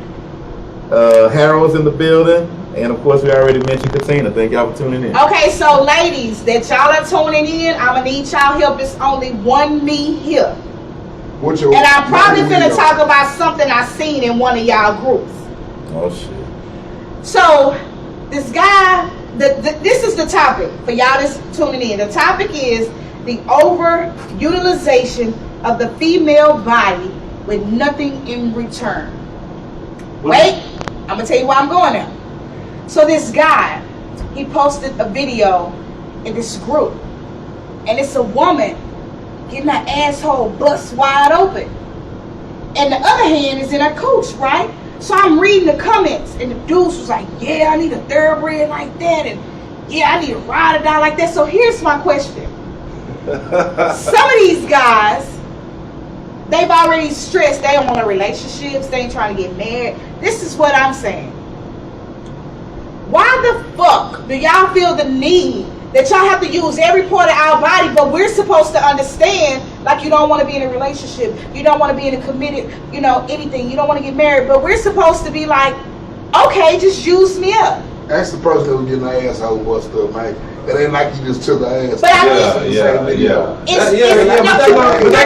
Harold's in the building. And of course, we already mentioned Katina. Thank y'all for tuning in. Okay, so ladies, that y'all are tuning in, I'm gonna need y'all help. It's only one me here. And I'm probably finna talk about something I seen in one of y'all groups. Oh shit. So, this guy, this is the topic for y'all that's tuning in. The topic is the overutilization of the female body with nothing in return. Wait, I'm gonna tell you why I'm going there. So this guy, he posted a video in this group, and it's a woman getting her asshole bust wide open, and the other hand is in her cooch, right? So I'm reading the comments, and the dudes was like, yeah, I need a thoroughbred like that, and yeah, I need a ride or die like that. So here's my question. Some of these guys, they've already stressed they don't want relationships, they ain't trying to get married. This is what I'm saying. Why the fuck do y'all feel the need that y'all have to use every part of our body, but we're supposed to understand, like, you don't want to be in a relationship, you don't want to be in a committed, anything, you don't want to get married, but we're supposed to be like, okay, just use me up. That's the person that was getting her asshole busted up, man. It ain't like you just took her ass. But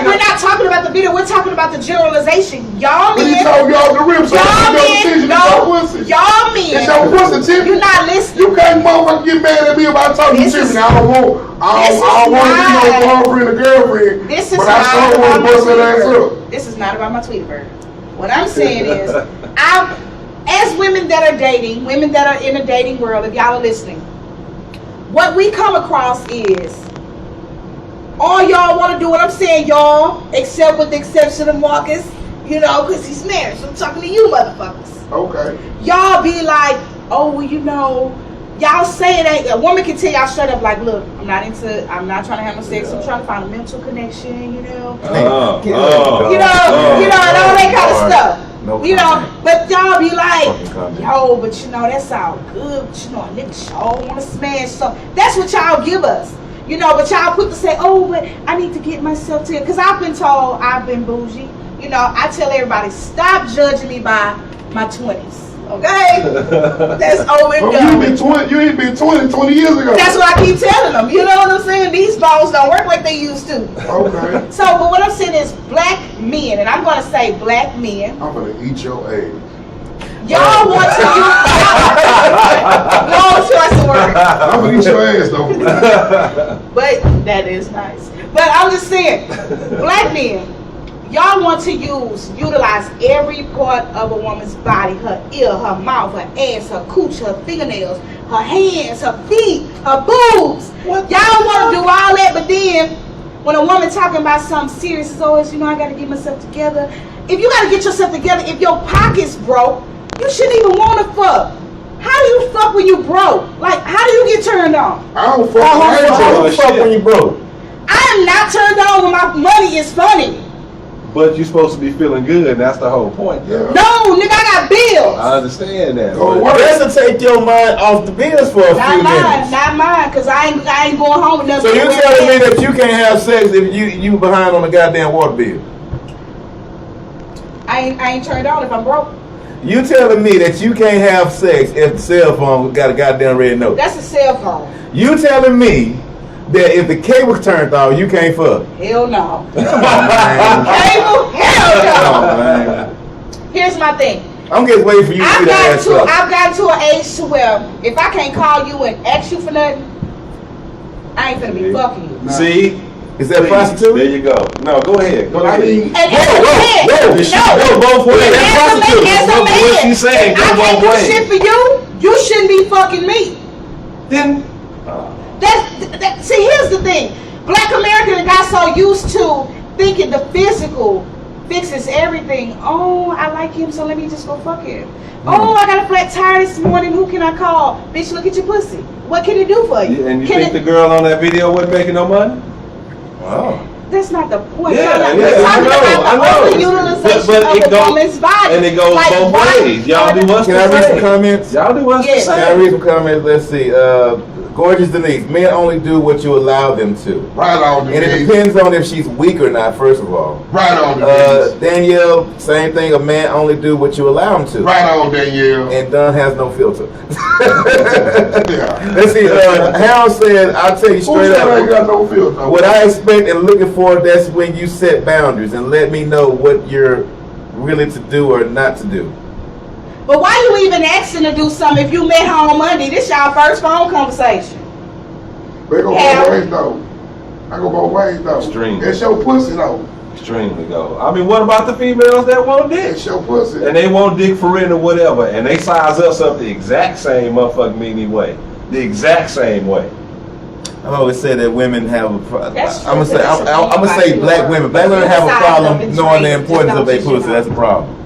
We're not talking about the video. We're talking about the generalization. Y'all men. He told y'all the ribs. Y'all men. No. Y'all men. It's your pussy, Tiffany. You're not listening. You can't motherfucker get mad at me about talking to Tiffany. I don't want to be no boyfriend or girlfriend. This is but I sure want to bust that ass up. This is not about my Tweeterberg. What I'm saying is, as women that are dating, women that are in the dating world, if y'all are listening, what we come across is all y'all want to do what I'm saying, y'all, except with the exception of Marcus, because he's married. So I'm talking to you motherfuckers. Okay. Y'all be like, oh, well, y'all say it ain't. A woman can tell y'all straight up, like, look, I'm not trying to have no sex. I'm trying to find a mental connection, and all that kind of stuff. But y'all be like, yo, but that's all good. But a nigga sure wanna smash something. That's what y'all give us. But y'all quick to say, oh, but I need to get myself to it. Because I've been told I've been bougie. I tell everybody, stop judging me by my 20s. Okay? That's over and done. You ain't been 20 years ago. That's what I keep telling them. You know what I'm saying? These balls don't work like they used to. Okay. So, but what I'm saying is black men, and I'm going to say black men. I'm going to eat your ass. Y'all want to use long choice of words. I'm going to eat your ass, though. But that is nice. But I'm just saying, black men, y'all want to utilize every part of a woman's body, her ear, her mouth, her ass, her cooch, her fingernails, her hands, her feet, her boobs. Y'all want to do all that, but then when a woman talking about something serious, it's always, I got to get myself together. If you got to get yourself together, if your pocket's broke, you shouldn't even want to fuck. How do you fuck when you broke? Like, how do you get turned on? I don't fuck. How do you fuck when you broke? I am not turned on when my money is funny. But you're supposed to be feeling good, and that's the whole point. Yeah. No, nigga, I got bills. I understand that. That's to take your mind off the bills for a few minutes. Not mine, because I ain't going home with nothing. So you telling me that you can't have sex if you behind on the goddamn water bill? I ain't turned on if I'm broke. You telling me that you can't have sex if the cell phone got a goddamn red note? That's a cell phone. You telling me that if the cable's turned off, you can't fuck? Hell no. Come on, man. Cable? Hell no. Come on, man. Here's my thing. I'm just waiting for you to get that ass up. I've gotten to an age to where if I can't call you and ask you for nothing, I ain't finna be fucking you. No. See? Is that prostitute? There you go. No, go ahead. Go ahead. And go both ways. That's prostitute. What she's saying, go both ways. I can't do shit for you. You shouldn't be fucking me. Then see, here's the thing. Black Americans got so used to thinking the physical fixes everything. Oh, I like him, so let me just go fuck him. Oh, I got a flat tire this morning. Who can I call? Bitch, look at your pussy. What can it do for you? And you think the girl on that video wasn't making no money? Wow. That's not the point. Yeah, we're talking about the overutilization of a woman's body. And it goes both ways. Y'all do what's Can I read some comments? Y'all do what's the same. Can I read some comments? Let's see. Gorgeous Denise, men only do what you allow them to. Right on, Denise. And it depends on if she's weak or not, first of all. Right on, Denise. Danielle, same thing. A man only do what you allow him to. Right on, Danielle. And Dunn has no filter. Yeah. Let's see, Harold said, I'll tell you straight I ain't got up. no filter. What I expect and looking for, that's when you set boundaries and let me know what you're willing to do or not to do. But why you even asking to do something if you met her on Monday? This y'all first phone conversation. They go both ways though. I go both ways though. Extreme. It's your pussy though. Extremely go. I mean, what about the females that want dick? It's your pussy. And they want dick for rent or whatever, and they size us up the exact same motherfucking meany way. The exact same way. I've always said that women have a problem. That's true, I'm gonna say black women. Black women have a problem knowing the importance of their pussy. That's a problem.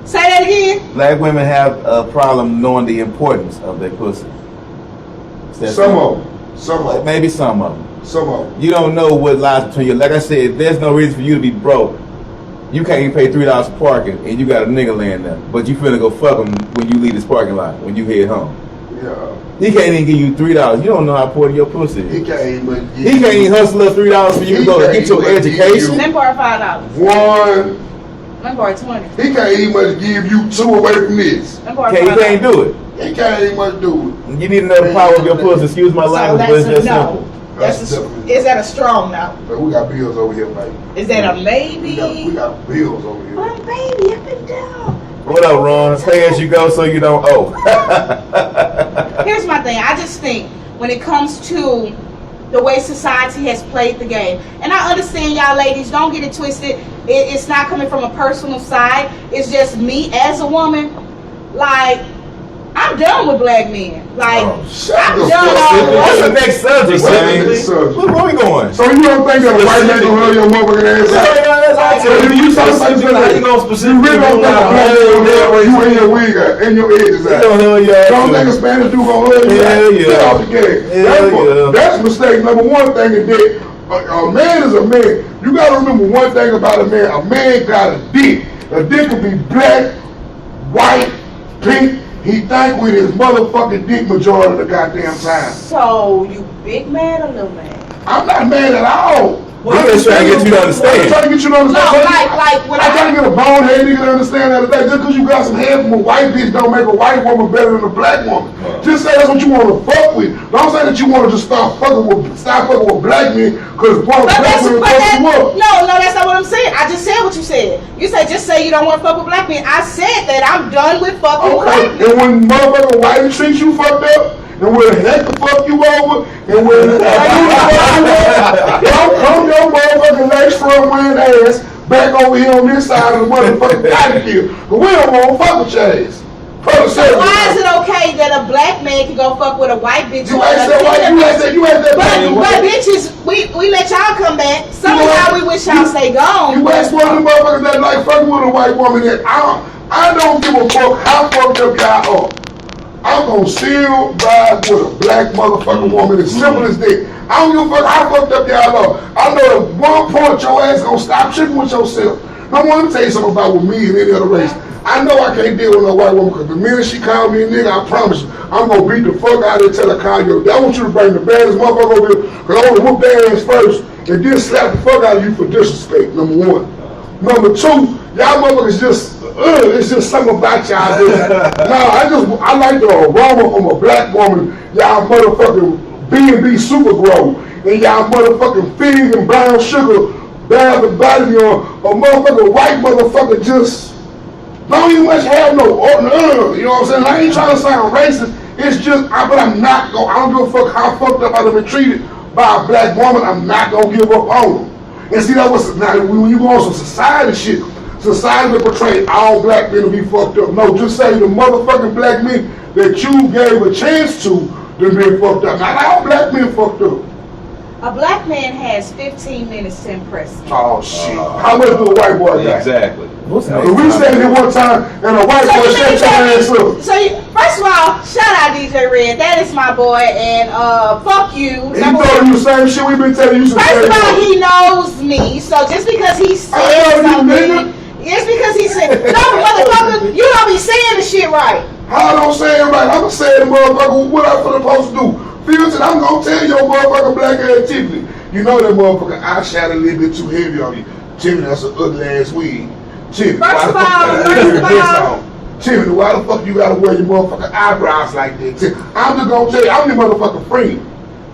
Say that again. Black women have a problem knowing the importance of their pussy. Some of them. Maybe some of them. Some of them. You don't know what lies between you. Like I said, there's no reason for you to be broke. You can't even pay $3 for parking, and you got a nigga laying there. But you finna go fuck him when you leave this parking lot, when you head home. Yeah. He can't even give you $3. You don't know how important your pussy is. He can't even. He can't even hustle up $3 for you to go to get your education. Let me borrow $5. One. Let me borrow 20. He can't even much give you 2 away from this. Let me borrow He can't do it. He can't even much do it. You need to know the power of your pussy. Excuse my language, but it's just simple. Is that a strong no? But we got bills over here, baby. Is that a maybe? We got bills over here. But baby, up and down. What up, Ron? Pay as you go so you don't owe. Here's my thing. I just think when it comes to the way society has played the game, and I understand y'all ladies, don't get it twisted. It's not coming from a personal side. It's just me as a woman. Like, I'm done with black men. Like, I'm done. What's the next subject, man? Where we going? So you don't think that a white man gonna hurt your motherfucking ass out? So you How you gonna specifically you really don't think a black man you in your wig and your edges out? Don't think a Spanish dude gonna hurt you out? Get off the game. That's mistake number one thing in dick. A man is a man. You gotta remember one thing about a man. A man got a dick. A dick could be black, white, pink. He think with his motherfucking dick majority of the goddamn time. So, you big man or little man? I'm not mad at all. I'm just trying to get you to understand. I'm trying to get you to understand. No, like when I'm trying to get a bonehead nigga to understand that today. Just because you got some head from a white bitch don't make a white woman better than a black woman. Just say that's what you want to fuck with. Don't say that you want to just stop fucking with black men because one black women fuck you up. No, that's not what I'm saying. I just said what you said. You said just say you don't want to fuck with black men. I said that I'm done with fucking with black men. And when motherfucking white treats you fucked up, and when the heck the fuck you over, and when the don't come your motherfucking legs from wearing ass back over here on this side of the motherfucking battlefield. But we don't want to fuck with your ass. So why is it okay that a black man can go fuck with a white bitch? You asked that white, you asked that But bitches, we let y'all come back. Somehow we wish y'all stay gone. You asked one of the motherfuckers that like fucking with a white woman that I don't give a fuck how fucked up y'all are. I'm gonna still ride with a black motherfucking woman as simple as that. I don't give a fuck how fucked up y'all are. I know at one point your ass gonna stop tripping with yourself. Now, I want to tell you something about with me and any other race. I know I can't deal with no white woman because the minute she called me a nigga, I promise you, I'm gonna beat the fuck out of her till I call you. I want you to bring the baddest motherfucker over here because I want to whoop their ass first and then slap the fuck out of you for disrespect, number one. Number two, y'all motherfuckers just, it's just something about y'all. I like the aroma from a black woman. Y'all motherfucking B&B Super Grow and y'all motherfucking Fig and Brown Sugar bath and body on a motherfucking white motherfucker just don't even much have no, you know what I'm saying? I ain't trying to sound racist. It's just, but I'm not gonna, I don't give a fuck how fucked up I've been treated by a black woman. I'm not gonna give up on them. And see, that was, now when you go on some society shit, society will portray all black men to be fucked up. No, just say the motherfucking black men that you gave a chance to been fucked up. Not all black men fucked up. A black man has 15 minutes to impress me. Oh shit. How much do a white boy got? Exactly. We said it one time and a white boy shut your ass up. So first of all, shout out DJ Red. That is my boy, and fuck you. He told you the same shit we've been telling you. First of all, he knows me, so just because he said something, just because he said, no, motherfucker, you don't be saying the shit right. How I don't say it right? I'm saying, motherfucker, what I'm supposed to do? Future, I'm gonna tell your motherfucking black ass Tiffany. You know that motherfucking eyeshadow a little bit too heavy on you. Tiffany, that's an ugly ass wig. Tiffany, First of all, Tiffany, why the fuck you gotta wear your motherfucking eyebrows like that? I'm just gonna tell you, I'm your motherfucking friend.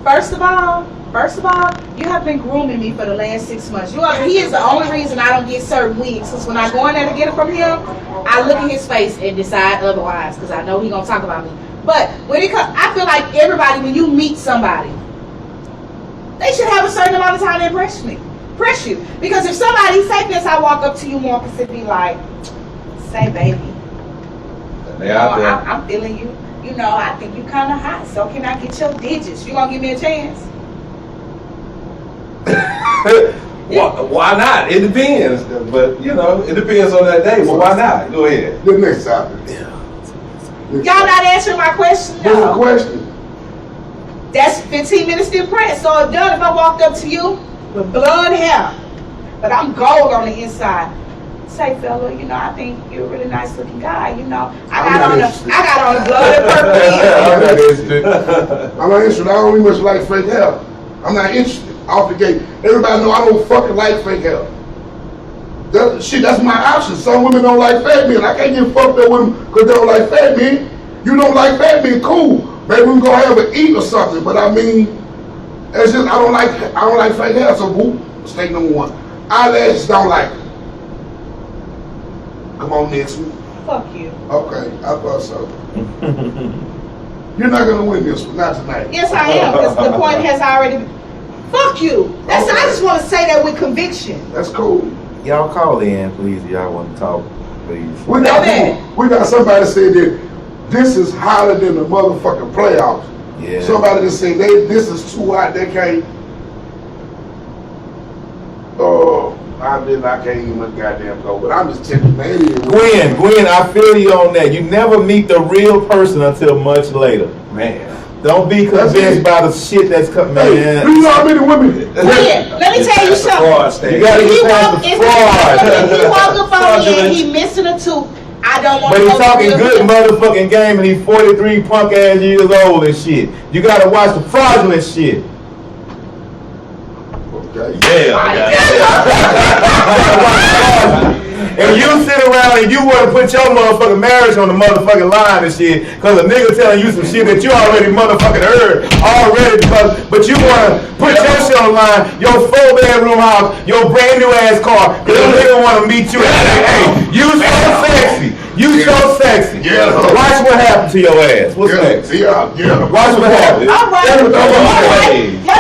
First of all, you have been grooming me for the last 6 months. He is the only reason I don't get certain wigs. Because when I go in there to get it from him, I look at his face and decide otherwise. Because I know he gonna talk about me. But when it comes, I feel like everybody, when you meet somebody, they should have a certain amount of time to impress you. Because if somebody say this, I walk up to you more and be like, say baby, I'm feeling you. You know, I think you kind of hot. So can I get your digits? You gonna give me a chance? Why not? It depends. But, you know, it depends on that day. But why not? Go ahead. The next topic. Y'all not answering my question? What's the question? That's 15 minutes to impress. So if done, if I walked up to you with blonde hair, but I'm gold on the inside, say, fella, you know, I think you're a really nice looking guy. You know, I got on the blood and purple. I'm not interested. I don't even much like fake hair. I'm not interested. Off the gate. Everybody know I don't fucking like fake hair. That's my option. Some women don't like fat men. I can't get fucked up with them because they don't like fat men. You don't like fat men, cool. Maybe we can go have an eat or something. But I mean, it's just I don't like fake hair. So boo, mistake number one. Eyelashes don't like it. Come on, next week. Fuck you. Okay, I thought so. You're not gonna win this one, not tonight. Yes, I am. Because the point has already. Fuck you. That's. Okay. I just want to say that with conviction. That's cool. Y'all call in, please. Y'all want to talk, please. We got somebody said that this is hotter than the motherfucking playoffs. Yeah. Somebody just said this is too hot. They can't. I can't even goddamn go. But I'm just telling you, man. Gwen, I feel you on that. You never meet the real person until much later. Man. Don't be convinced by the shit that's coming, man. Hey, you know how many women? Gwen, let me tell you something. You gotta get past the fraud. If he walk up on me and he missing a tooth, I don't want But to he's go talking to good motherfucking game and he's 43 punk ass years old and shit. You gotta watch the fraudulent shit. Okay. And you sit around and you want to put your motherfucking marriage on the motherfucking line and shit, cause a nigga telling you some shit that you already motherfucking heard already, but you want to put your shit on the line, your 4-bedroom house, your brand new ass car, cause a nigga want to meet you and say, hey, you so sexy. You so sexy. Yeah. Watch what happened to your ass. What's next? Yeah. Watch what happened. All right. My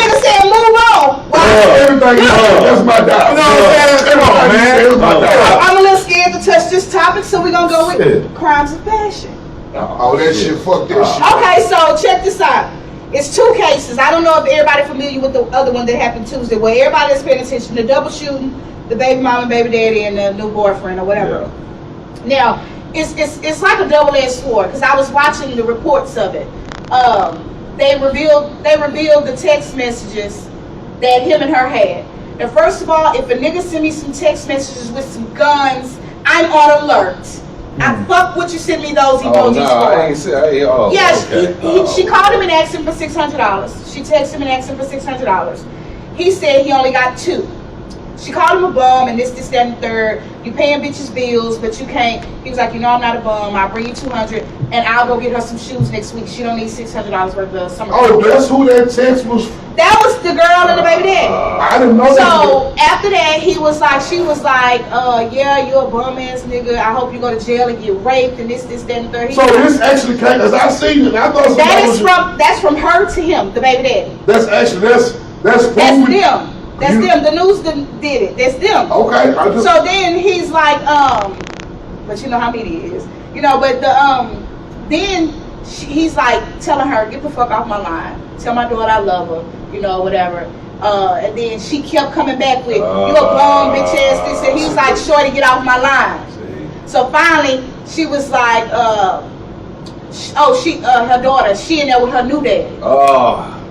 nigga said move on. Everything that's my dog. You know what I'm saying? Come on, man. I'm a little scared to touch this topic, so we're gonna go with crimes of passion. Oh, that shit, fuck that shit. Okay, so check this out. It's 2 cases. I don't know if everybody familiar with the other one that happened Tuesday, where everybody is paying attention. The double shooting, the baby mama and baby daddy, and the new boyfriend or whatever. Yeah. Now, it's like a double-edged sword because I was watching the reports of it. They revealed the text messages that him and her had. Now, first of all, if a nigga send me some text messages with some guns, I'm on alert. I fuck what you send me those emojis for. I ain't say. Yes, Okay. she called him and asked him for $600. She texted him and asked him for $600. He said he only got 2. She called him a bum and this, that, and the third. You paying bitches bills, but you can't. He was like, you know I'm not a bum. I'll bring you $200 and I'll go get her some shoes next week. She don't need $600 worth of summer. Oh, that's who that text was. That was the girl and the baby daddy. I didn't know that. So after that, she was like, yeah, you're a bum ass nigga. I hope you go to jail and get raped and this, that, and the third. So this actually came, cause I seen it. I thought that's from her to him, the baby daddy. That's them. That's them. The news did it. That's them. Okay. So then he's like, but you know how media is, you know. But then he's like telling her, get the fuck off my line. Tell my daughter I love her, you know, whatever. And then she kept coming back with, you a bum bitch ass this, and he's like, shorty, get off my line. So finally, she was like, her daughter, she in there with her new daddy.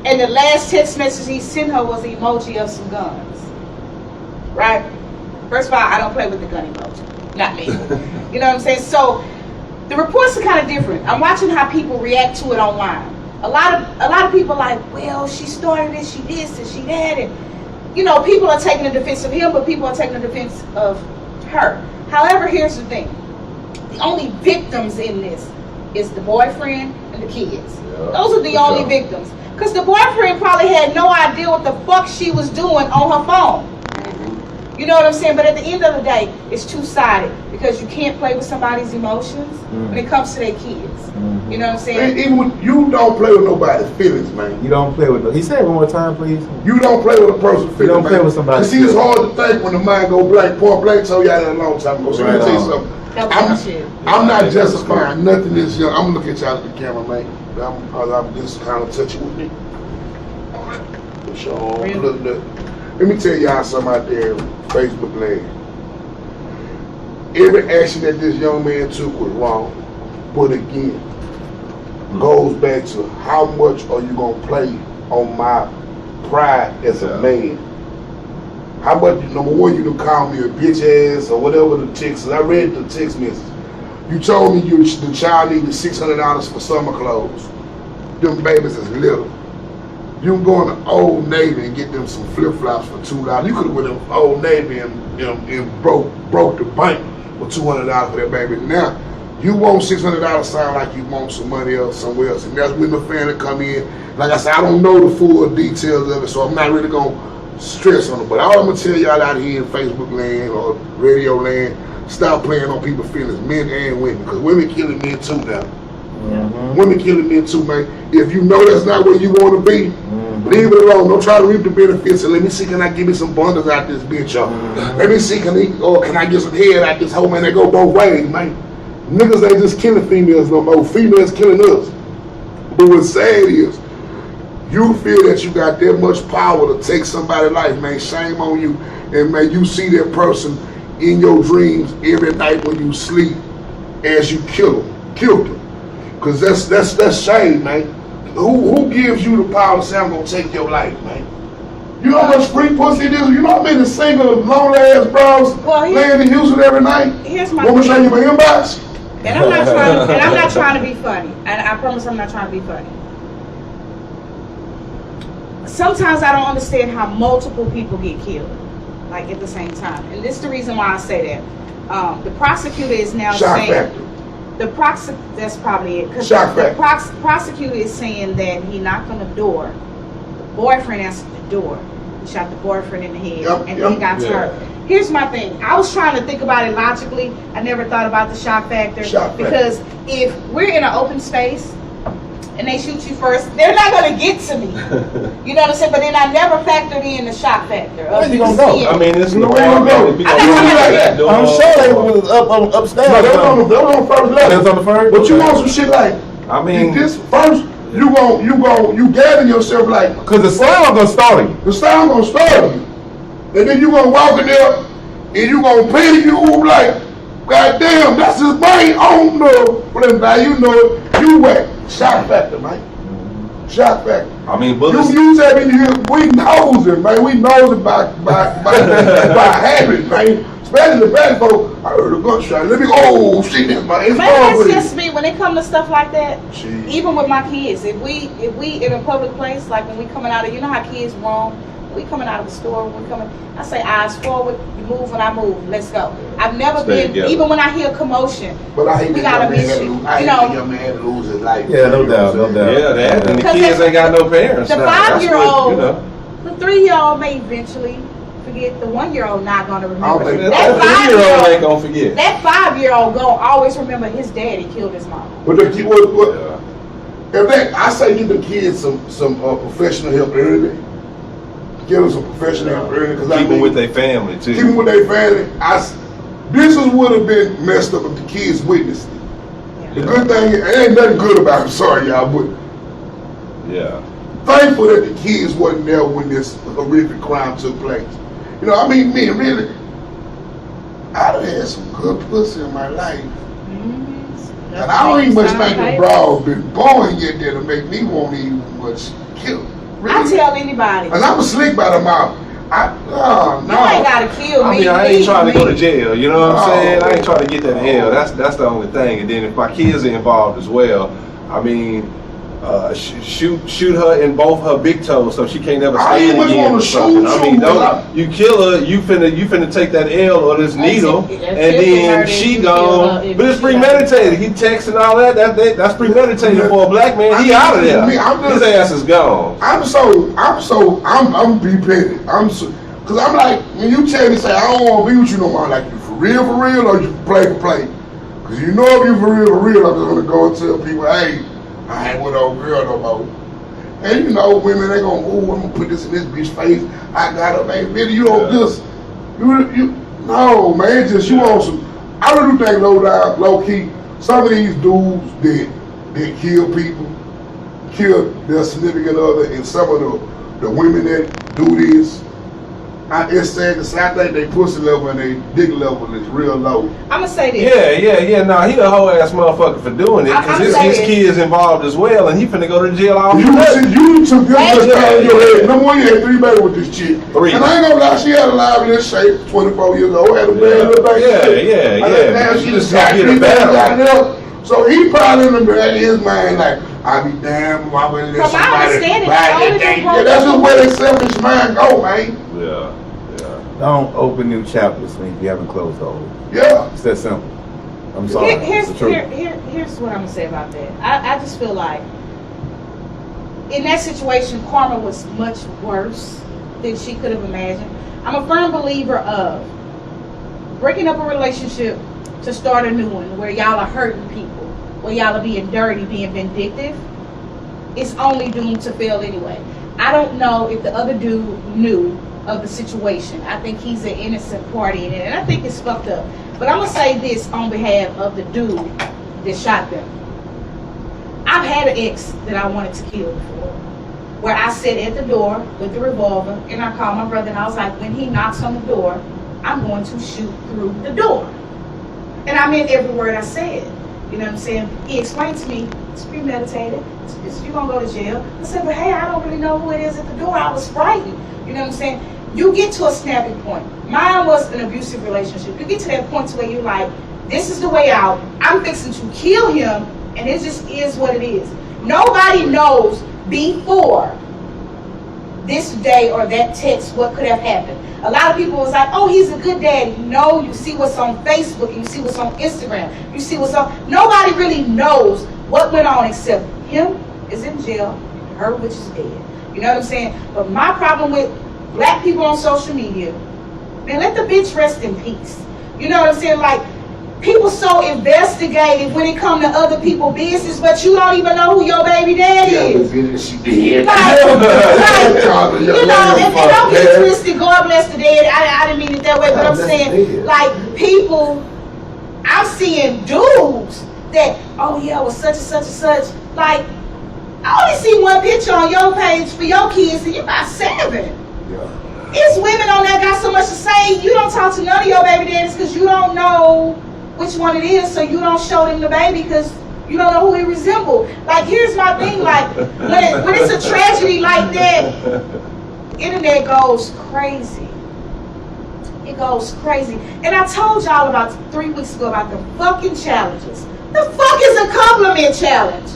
And the last text message he sent her was an emoji of some guns. Right? First of all, I don't play with the gun emoji. Not me. You know what I'm saying? So the reports are kind of different. I'm watching how people react to it online. A lot of people like, well, she started it, she this and she that, and you know, people are taking the defense of him, but people are taking the defense of her. However, here's the thing: the only victims in this is the boyfriend and the kids. Those are the only victims. Because the boyfriend probably had no idea what the fuck she was doing on her phone. You know what I'm saying? But at the end of the day, it's two-sided. Because you can't play with somebody's emotions when it comes to their kids. You know what I'm saying? Man, even when you don't play with nobody's feelings, man. You don't play with. He said it one more time, please. You don't play with a person's feelings. You don't play with somebody. See, it's hard to think when the mind go blank. Point blank told y'all that a long time ago. So let me tell you something. I'm not justifying nothing this young. I'm gonna look at y'all at the camera, man. I'm just kind of touchy with me. Look. Let me tell y'all something out there, Facebook land. Every action that this young man took was wrong, but again, goes back to how much are you gonna play on my pride as a man? How much, number one, you can call me a bitch ass or whatever the text. I read the text message. You told me the child needed $600 for summer clothes. Them babies is little. You can go in the Old Navy and get them some flip-flops for $2. You could have went to Old Navy and broke the bank for $200 for that baby. Now, you want $600 sound like you want some money else somewhere else. And that's when the family come in. Like I said, I don't know the full details of it, so I'm not really going to stress on it. But all I'm going to tell y'all out here in Facebook land or radio land, stop playing on people's feelings, men and women. Because women killing men too now. Women killing men too, man. If you know that's not where you want to be, leave it alone. Don't try to reap the benefits. And let me see, can I give me some bundles out this bitch, y'all? Let me see, can I get some head out this whole man? They go both ways, man. Niggas ain't just killing females no more. Females killing us. But what's sad is, you feel that you got that much power to take somebody's life, man. Shame on you. And man, you see that person in your dreams every night when you sleep as you killed them. Cause that's shame, man. Who gives you the power to say I'm gonna take your life, man? You know how much free pussy it is? You know how many single lonely ass bros laying in Houston every night? Here's my Want me to show you my inbox? And I'm not trying to be funny. And I promise I'm not trying to be funny. Sometimes I don't understand how multiple people get killed, like at the same time. And this is the reason why I say that. The prosecutor is now saying that's probably it. Because the prosecutor is saying that he knocked on the door. The boyfriend answered the door. He shot the boyfriend in the head, and then got hurt. Here's my thing. I was trying to think about it logically. I never thought about the shock factor. Because if we're in an open space and they shoot you first, they're not going to get to me. You know what I'm saying? But then I never factored in the shock factor. Where you going to go? I mean, it's no way to go. I'm sure they was upstairs. No, they was on first level. They was on the first? But you want some shit like, I mean, this first, you gather yourself like, because the sound gonna start you. The sound gonna start you. And then you gonna walk in there and you gonna pity you like, God damn, that's his brain on the, well, now you know it, you whack. Shock factor, man. Shock factor. I mean, bullets. You tell me, we knows it, man. We knows it by habit, man. Especially the black folk, I heard a gunshot. Let me go, shit, man. It's maybe that's just me when it comes to stuff like that. Jeez. Even with my kids, if we in a public place, like when we coming out of, you know how kids roam, we coming out of the store, when we coming, I say eyes forward, you move when I move, let's go. I've never been, even when I hear commotion, but I hate we gotta miss you. I hate the young man lose his life. Yeah, no doubt. Yeah, that, and the kids ain't got no parents. The 5-year-old, the 3-year-old may eventually forget. The 1-year-old not gonna remember. That 5-year-old ain't gonna forget. That 5-year-old gonna always remember his daddy killed his mom. But I say give the kids some professional help early. Give them some professional help early, because keep them with their family too. Keep them with their family. This would have been messed up if the kids witnessed it. Yeah. The good thing, it ain't nothing good about it. I'm sorry, y'all, but thankful that the kids wasn't there when this horrific crime took place. You know, I mean, man, really, I've had some good pussy in my life. And I don't even much think the broad been born yet that'll make me want to even much kill. Really. I tell anybody. And I'm slick by the mouth. You ain't gotta kill me. I mean, I ain't trying to go to jail. You know what I'm saying? I ain't trying to get that hell. That's the only thing. And then if my kids are involved as well, I mean, shoot her in both her big toes so she can't never I stand even again wanna or something. shoot I mean, you, don't you kill her? You finna take that L or this needle, and then she gone. But it's premeditated. He texting all that. That's premeditated for a black man. He out of there. His ass is gone. I'm be petty. Cause I'm like, when you tell me, say, I don't want to be with you no more, like, you for real, or you play for play? Cause you know if you for real, I'm just gonna go and tell people, hey, I ain't with old girl no more. And you know, women, they gonna, I'm gonna put this in this bitch face. I got her, baby. You don't just, no, man, just, you want some, I really do think low key, some of these dudes that kill people, kill their significant other, and some of the women that do this, it's sad to say, I think they pussy level and they dick level is real low. I'ma say this. Yeah. Nah, he a whole ass motherfucker for doing it because his kids involved as well, and he finna go to jail all you took this much time in your head. Number one, you had 3 babies with this chick. 3. And I ain't gonna lie, she had a lively shape, 24 years old, had a bad little baby. Yeah. She just got 3 babies. So he probably in the back of his mind like, I be damn, why wouldn't let somebody buy that thing? Yeah, that's just where their selfish mind go, man. Yeah. Don't open new chapters when you haven't closed the old. Yeah. It's that simple. I'm sorry. Here's it's the truth. Here's what I'm gonna say about that. I just feel like in that situation, karma was much worse than she could have imagined. I'm a firm believer of breaking up a relationship to start a new one where y'all are hurting people, where y'all are being dirty, being vindictive. It's only doomed to fail anyway. I don't know if the other dude knew of the situation. I think he's an innocent party in it, and I think it's fucked up. But I'm gonna say this on behalf of the dude that shot them. I've had an ex that I wanted to kill before, where I sat at the door with the revolver, and I called my brother, and I was like, when he knocks on the door, I'm going to shoot through the door. And I meant every word I said. You know what I'm saying? He explained to me, it's premeditated, you're gonna go to jail. I said, but hey, I don't really know who it is at the door. I was frightened. You know what I'm saying? You get to a snapping point. Mine was an abusive relationship. You get to that point where you're like, this is the way out. I'm fixing to kill him, and it just is what it is. Nobody knows before this day or that text what could have happened. A lot of people was like, oh, he's a good daddy. No, you see what's on Facebook, and you see what's on Instagram. You see what's on. Nobody really knows what went on except him is in jail, her which is dead. You know what I'm saying? But my problem with black people on social media, man, let the bitch rest in peace. You know what I'm saying? Like, people so investigative when it come to other people's business, but you don't even know who your baby daddy is. She did. Like, you know, and don't get twisted, God bless the dead. I didn't mean it that way, but I'm saying, like, people, I'm seeing dudes that, oh yeah, it was such and such and such. Like, I only see one picture on your page for your kids, and you got 7. It's women on there got so much to say. You don't talk to none of your baby daddies because you don't know which one it is, so you don't show them the baby because you don't know who he resembles. Like, here's my thing, like, when it's a tragedy like that, internet goes crazy. It goes crazy. And I told y'all about 3 weeks ago about the fucking challenges. The fuck is a compliment challenge?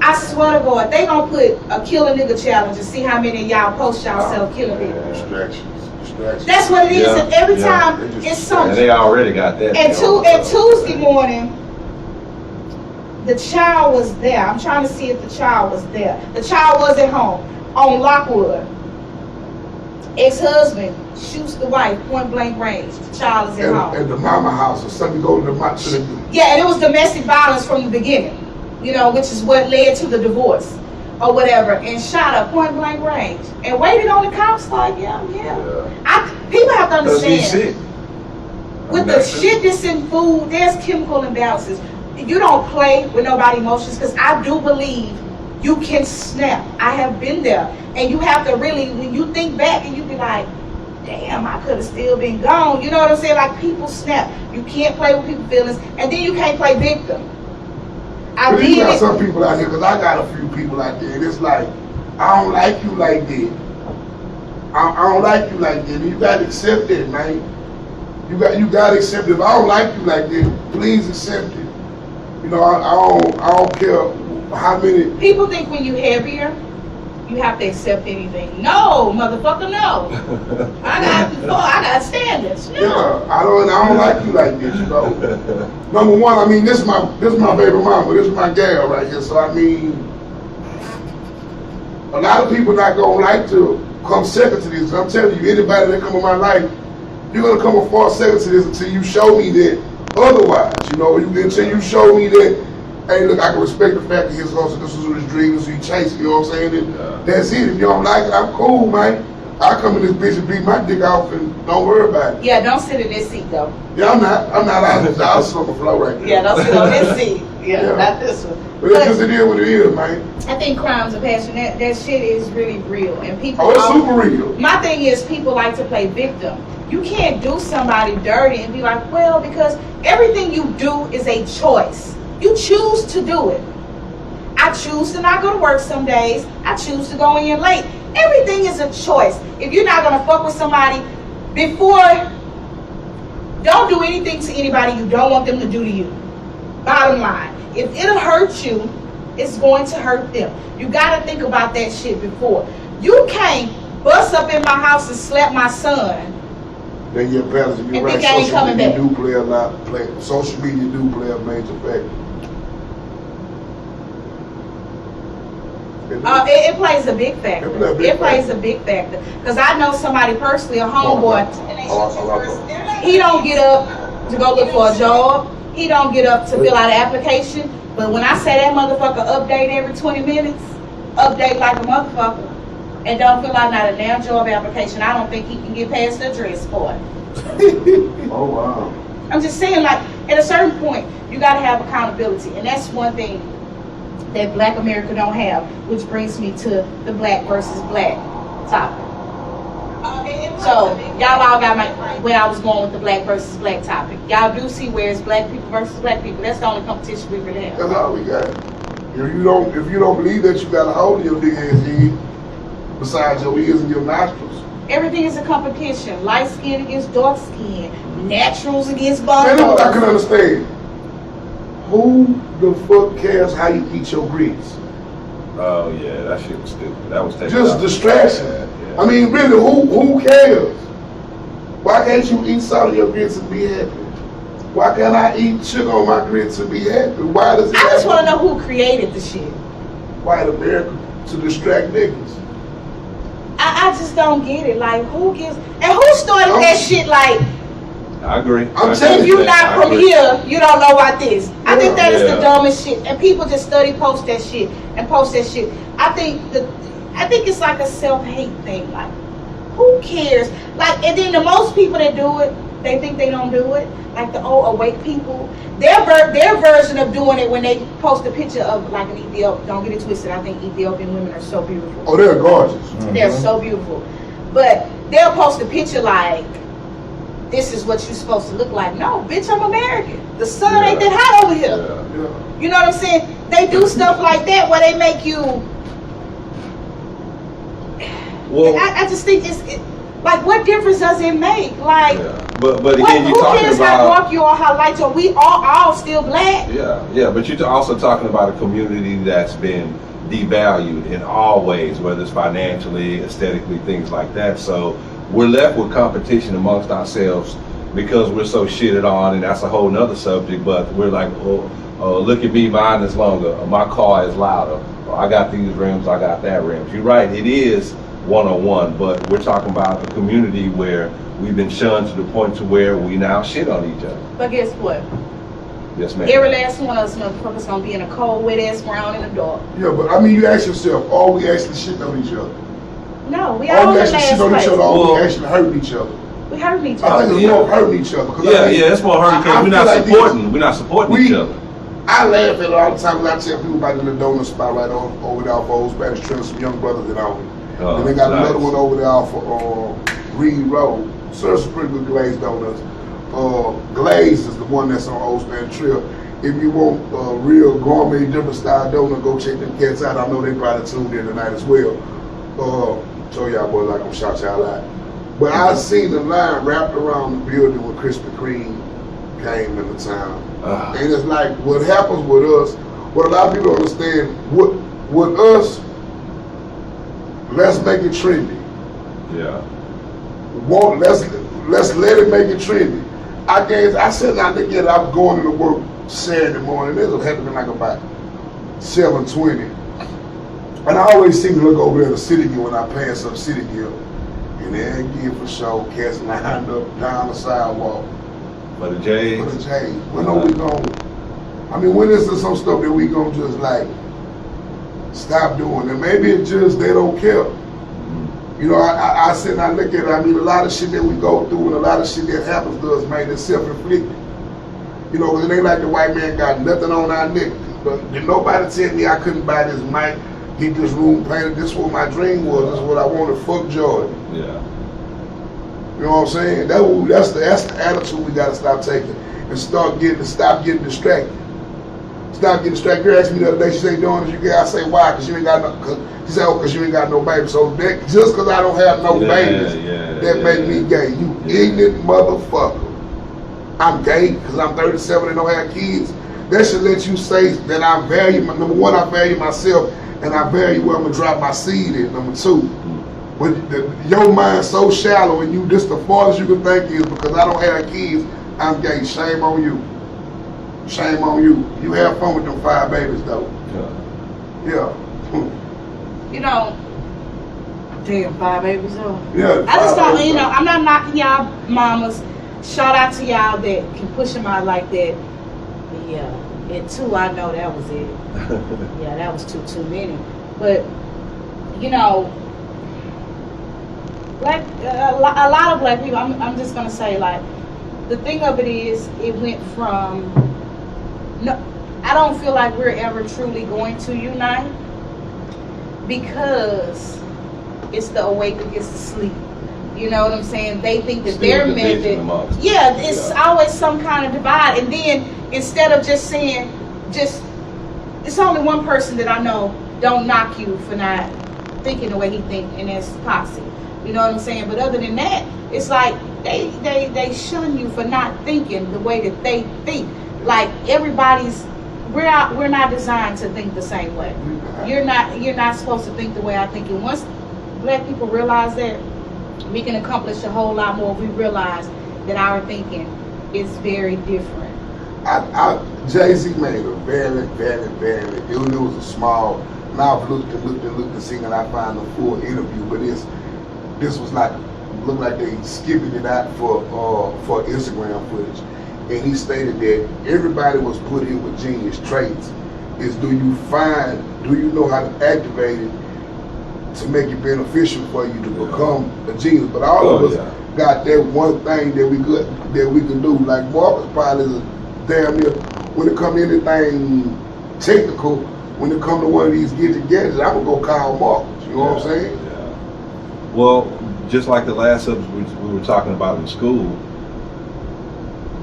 I swear to God, they gonna put a kill a nigga challenge and see how many of y'all post y'all kill a nigga. Distractions. That's what it is, and every time it's something. And they already got that. And Tuesday morning, the child was there. I'm trying to see if the child was there. The child was at home on Lockwood. Ex-husband shoots the wife, point blank range. The child is at home. At the mama house, or something go to the mama. Yeah, and it was domestic violence from the beginning. You know, which is what led to the divorce or whatever, and shot her point blank range and waited on the cops like, people have to understand with the shit that's in food, there's chemical imbalances. You don't play with nobody's emotions, because I do believe you can snap. I have been there, and you have to really, when you think back and you be like, damn, I could have still been gone. You know what I'm saying? Like, people snap. You can't play with people's feelings, and then you can't play victim. But you got some people out here, because I got a few people out there, and it's like, I don't like you like that. I don't like you like that. And you got to accept it, man. You got to accept it. If I don't like you like that, please accept it. You know, I don't care How many? People think when you heavier, you have to accept anything. No, motherfucker, no. I got standards. No. Yeah, I don't like you like this, you know. Number one, I mean, this is my baby mama, this is my gal right here. So I mean, a lot of people not gonna like to come second to this. I'm telling you, anybody that come in my life, you're gonna come a far second to this until you show me that otherwise. You know, until you show me that. Hey, look, I can respect the fact that his hustle, this is his dream, this is he chasing, you know what I'm saying? That's it. If you don't like it, I'm cool, man. I come in this bitch and beat my dick off and don't worry about it. Yeah, don't sit in this seat, though. Yeah, I'm not. I'll sit on the floor right there. Yeah, don't sit on this seat. Yeah, not this one. But it's just, it is what it is, man. I think crimes of passion, that shit is really real. And people. Oh, it's super real. My thing is, people like to play victim. You can't do somebody dirty and be like, well, because everything you do is a choice. You choose to do it. I choose to not go to work some days. I choose to go in late. Everything is a choice. If you're not gonna fuck with somebody before, don't do anything to anybody you don't want them to do to you. Bottom line. If it'll hurt you, it's going to hurt them. You gotta think about that shit before. You can't bust up in my house and slap my son. Then your balance, you're right. Social media do play a lot. Social media do play a major factor. It plays a big factor. It plays a big factor. Because I know somebody personally, a homeboy, he don't get up to go look for a job. He don't get up to fill out an application. But when I say that motherfucker update every 20 minutes, update like a motherfucker, and don't fill out not a damn job application, I don't think he can get past the address for it. Oh, wow. I'm just saying, like, at a certain point, you got to have accountability. And that's one thing that Black America don't have, which brings me to the black versus black topic. So y'all all got where I was going with the black versus black topic. Y'all do see where it's black people versus black people. That's the only competition we really have. That's all we got. If you don't believe that, you got a hole in your big ass head, besides your ears and your nostrils. Everything is a competition. Light skin against dark skin. Naturals against bones. Man, that's what I can understand. Who the fuck cares how you eat your grits? Oh yeah, that shit was stupid. That was taking just distraction. Yeah. I mean, really, who cares? Why can't you eat salt of your grits and be happy? Why can't I eat sugar on my grits and be happy? Why does it I just want to know who created the shit. White America to distract niggas. I just don't get it. Like, who gives? And who started that shit? Like, I agree. I'm telling you, not from here, you don't know about this. I think that is the dumbest shit. And people just post that shit and post that shit. I think it's like a self-hate thing. Like, who cares? Like, and then the most people that do it, they think they don't do it. Like the old awake people, their version of doing it when they post a picture of like an Ethiopian. Don't get it twisted. I think Ethiopian women are so beautiful. Oh, they're gorgeous. Mm-hmm. They're so beautiful. But they'll post a picture like, this is what you're supposed to look like. No, bitch, I'm American. The sun ain't that hot over here. Yeah. You know what I'm saying? They do stuff like that where they make you. Well, I just think like, what difference does it make? Like, but again, you're talking about. Who cares how dark you are, how light you are? We are all still black. Yeah, but you're also talking about a community that's been devalued in all ways, whether it's financially, aesthetically, things like that. So we're left with competition amongst ourselves because we're so shitted on, and that's a whole nother subject. But we're like, oh, look at me, mine is longer, or my car is louder, or I got these rims, I got that rims. You're right, it is one-on-one, but we're talking about a community where we've been shunned to the point to where we now shit on each other. But guess what? Yes, ma'am. Every last one of us motherfuckers gonna be in a cold, wet ass ground in the dark. Yeah, but I mean, you ask yourself, are we actually shitting on each other? No, we all in the last place. Shit on each other, or we actually hurting each other? We hurting each other. I think it's more hurting each other. It's more hurting because we're not supporting each other. I laugh at it all the time when I tell people about the donut spot right over there for Old Spanish Trail, some young brothers that own it. And they got another one over there for Reed Road. Serves some pretty good glazed donuts. Glaze is the one that's on Old Spanish Trail. If you want a real gourmet, different style donut, go check them cats out. I know they probably tuned in tonight as well. So y'all boys like I'm shout y'all out. But I seen the line wrapped around the building when Krispy Kreme came into town. And it's like, what happens with us, What a lot of people don't understand, with us, let's make it trendy. Yeah. Let's let it make it trendy. I said I look at it, I was going to work Saturday morning. This was happening like about 7:20. And I always seem to look over there at the city gear when I pass up city gear. And there again for sure, cats lined up down the sidewalk. For the J's? For the J's. When are we going? I mean, when is there some stuff that we gonna just like stop doing? And maybe it's just they don't care. You know, I sit and I look at it. I mean, a lot of shit that we go through and a lot of shit that happens to us, man, it's self-inflicted. You know, it ain't like the white man got nothing on our neck. But did nobody tell me I couldn't buy this mic, get this room painted? This is what my dream was. This is what I wanted. Fuck Jordan. Yeah. You know what I'm saying? That's the attitude we gotta stop taking and stop getting distracted. Stop getting distracted. Girl asked me the other day, she said, "Doing you gay?" I say, "Why?" Because you ain't got no. She said, "Oh, because you ain't got no baby." So that, just because I don't have no babies, that make me gay. You ignorant motherfucker. I'm gay because I'm 37 and don't have kids. That should let you say that I value. Number one, I value myself, and I value where I'm gonna drop my seed in. Number two. But your mind's so shallow and you just the farthest you can think is because I don't have kids, I'm gay. Shame on you. Shame on you. You have fun with them 5 babies though. Yeah. You know, damn 5 babies though. Yeah. I just don't, you know, I'm not knocking y'all mamas. Shout out to y'all that can push them out like that. Yeah. And 2, I know that was it. Yeah, that was too many. But, you know, like a lot of black people, I'm just gonna say, like, the thing of it is, it went from no, I don't feel like we're ever truly going to unite because it's the awake against the sleep. You know what I'm saying? They think that their method, it's always some kind of divide. And then instead of just saying, it's only one person that I know don't knock you for not thinking the way he think, and that's Posse. You know what I'm saying? But other than that, it's like they shun you for not thinking the way that they think. Like we're not designed to think the same way. You're not supposed to think the way I think. And once black people realize that, we can accomplish a whole lot more if we realize that our thinking is very different. Jay-Z made a very, it was a small, now I've looked and seen and I found a full interview, but this was like, looked like they skipping it out for Instagram footage. And he stated that everybody was put here with genius traits. Do you know how to activate it to make it beneficial for you to become a genius? But all of us got that one thing that we can do. Like Marcus probably is damn near, when it comes to anything technical, when it comes to one of these gadgets, I'm gonna go call Marcus. You know what I'm saying? Yeah. Well, just like the last subject we were talking about in school,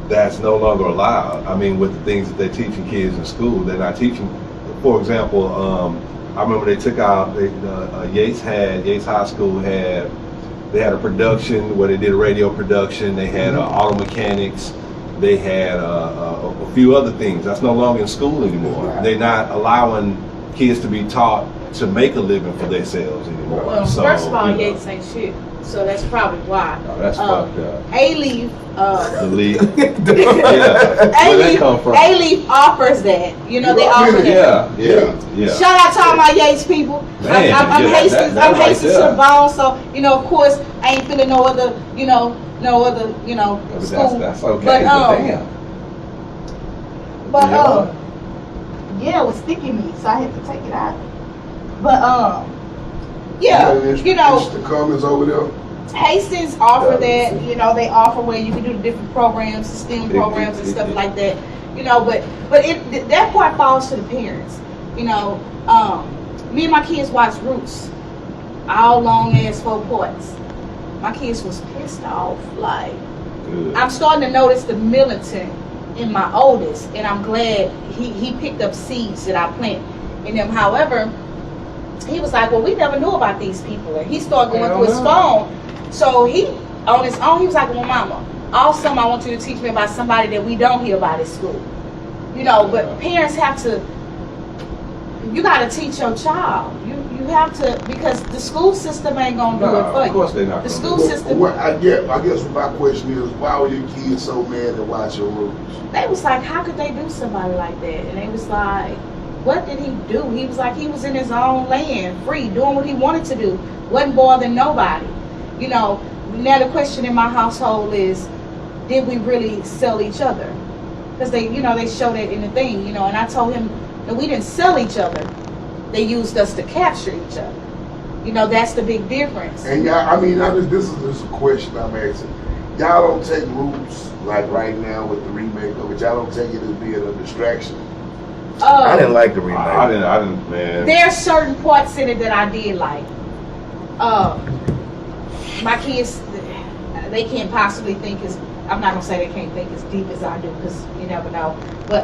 that's no longer allowed. I mean, with the things that they're teaching kids in school, they're not teaching. For example, I remember they took out Yates High School had a production where they did a radio production. They had auto mechanics. They had a few other things. That's no longer in school anymore. Right. They're not allowing kids to be taught to make a living for themselves anymore. Well, so, first of all, Yates ain't shit. So that's probably why. Oh, that's fucked up. A-Leaf. The leaf. A-Leaf offers that. You know, they offer that. Yeah. Shout out to all my Yates people. Man, I'm Hastings to the bone. So, you know, of course, I ain't feeling no other school. That's okay. But yeah, it was sticking me, so I had to take it out. But the comments over there. Hastings offer that, you know, they offer where you can do the different programs, the STEM programs and stuff like that, you know, but that part falls to the parents, you know. Me and my kids watched Roots, all long ass 4 parts. My kids was pissed off, like, I'm starting to notice the militant in my oldest, and I'm glad he picked up seeds that I plant in them. However, he was like, well, we never knew about these people. And he started going through his phone. So he, on his own, he was like, well, mama, awesome, I want you to teach me about somebody that we don't hear about at school. You know, but parents have to you got to teach your child. You have to, because the school system ain't gonna do it for you. Of course they're not. The school system. I guess my question is, why were your kids so mad to watch your movies? They was like, how could they do somebody like that? And they was like, what did he do? He was like, he was in his own land, free, doing what he wanted to do, wasn't bothering nobody. You know. Now the question in my household is, did we really sell each other? Because they showed it in the thing, and I told him that we didn't sell each other. They used us to capture each other. That's the big difference. And y'all, this is a question I'm asking. Y'all don't take Roots, like right now with the remake of it, y'all don't take it as being a distraction? I didn't like the remake. I didn't, man. There's certain parts in it that I did like. My kids, they can't possibly think as, I'm not going to say they can't think as deep as I do, because you never know. But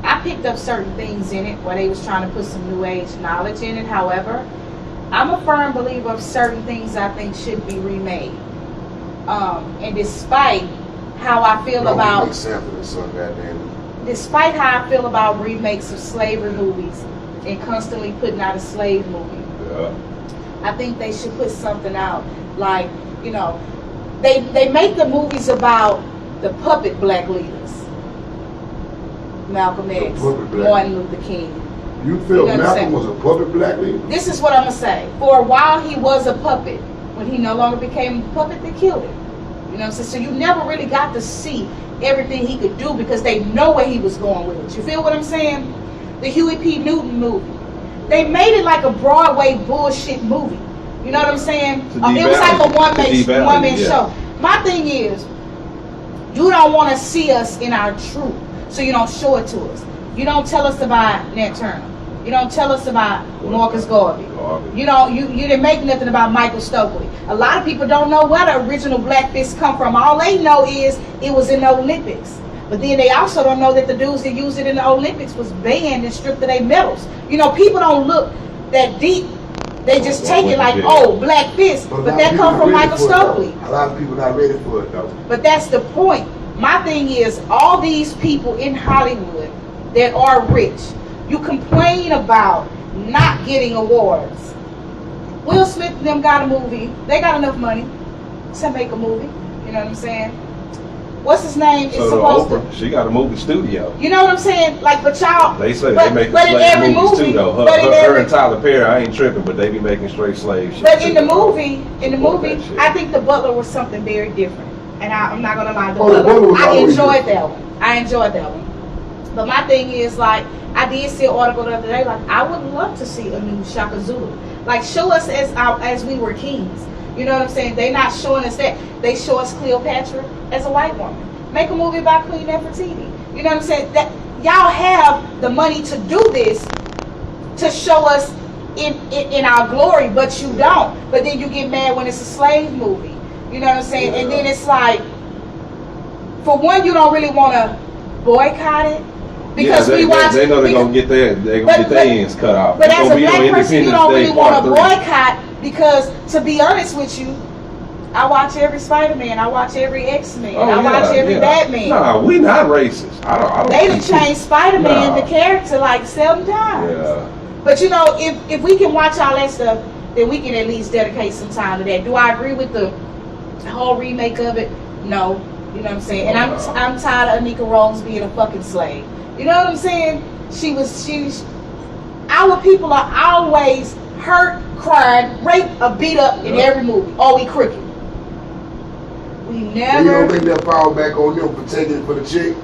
I picked up certain things in it where they was trying to put some new age knowledge in it. However, I'm a firm believer of certain things I think should be remade. And despite how I feel about, despite how I feel about remakes of slavery movies and constantly putting out a slave movie, I think they should put something out like, they make the movies about the puppet black leaders. Malcolm X, Martin Luther King. You feel Malcolm was a puppet black leader? This is what I'm going to say. For a while he was a puppet. When he no longer became a puppet, they killed him. You know what I'm saying? So you never really got to see everything he could do because they know where he was going with it. You feel what I'm saying? The Huey P. Newton movie. They made it like a Broadway bullshit movie. You know what I'm saying? It was like a one-man show. My thing is, you don't want to see us in our truth, so you don't show it to us. You don't tell us about Nat Turner. You don't tell us about Marcus Garvey. You didn't make nothing about Michael Stokely. A lot of people don't know where the original Black Fist come from. All they know is it was in the Olympics. But then they also don't know that the dudes that used it in the Olympics was banned and stripped of their medals. People don't look that deep. They just take it like, Black Fist. But that come from Michael Stokely. A lot of people not ready for it, though. But that's the point. My thing is, all these people in Hollywood that are rich, you complain about not getting awards. Will Smith and them got a movie. They got enough money to make a movie. You know what I'm saying? What's his name? So supposed Oprah, she got a movie studio. You know what I'm saying? But y'all. They say they make slave movies too, though. Her and Tyler Perry, I ain't tripping, but they be making straight slave shit. But in the movie, I think The Butler was something very different. And I'm not gonna lie, The Butler, I enjoyed that one. But my thing is, like, I did see an article the other day, like, I would love to see a new Shaka Zulu. Like, show us as we were kings. You know what I'm saying? They not showing us that. They show us Cleopatra as a white woman. Make a movie about Queen Nefertiti. You know what I'm saying? That y'all have the money to do this, to show us in our glory, but you don't. But then you get mad when it's a slave movie. You know what I'm saying? Yeah. And then it's like, for one, you don't really want to boycott it. Because they know they're gonna get their ends cut off. But as a black person, you don't really want to boycott, because to be honest with you, I watch every Spider-Man, I watch every X-Men, I watch every Batman. Nah, we not racist. I don't. They done changed Spider-Man the character like 7 times. Yeah. But if we can watch all that stuff, then we can at least dedicate some time to that. Do I agree with the whole remake of it? No. You know what I'm saying? And I'm tired of Anika Rose being a fucking slave. You know what I'm saying? Our people are always hurt, cried, raped, or beat up in every movie. Or we crooked. We never. You don't think they'll fall back on them for taking it for the chick?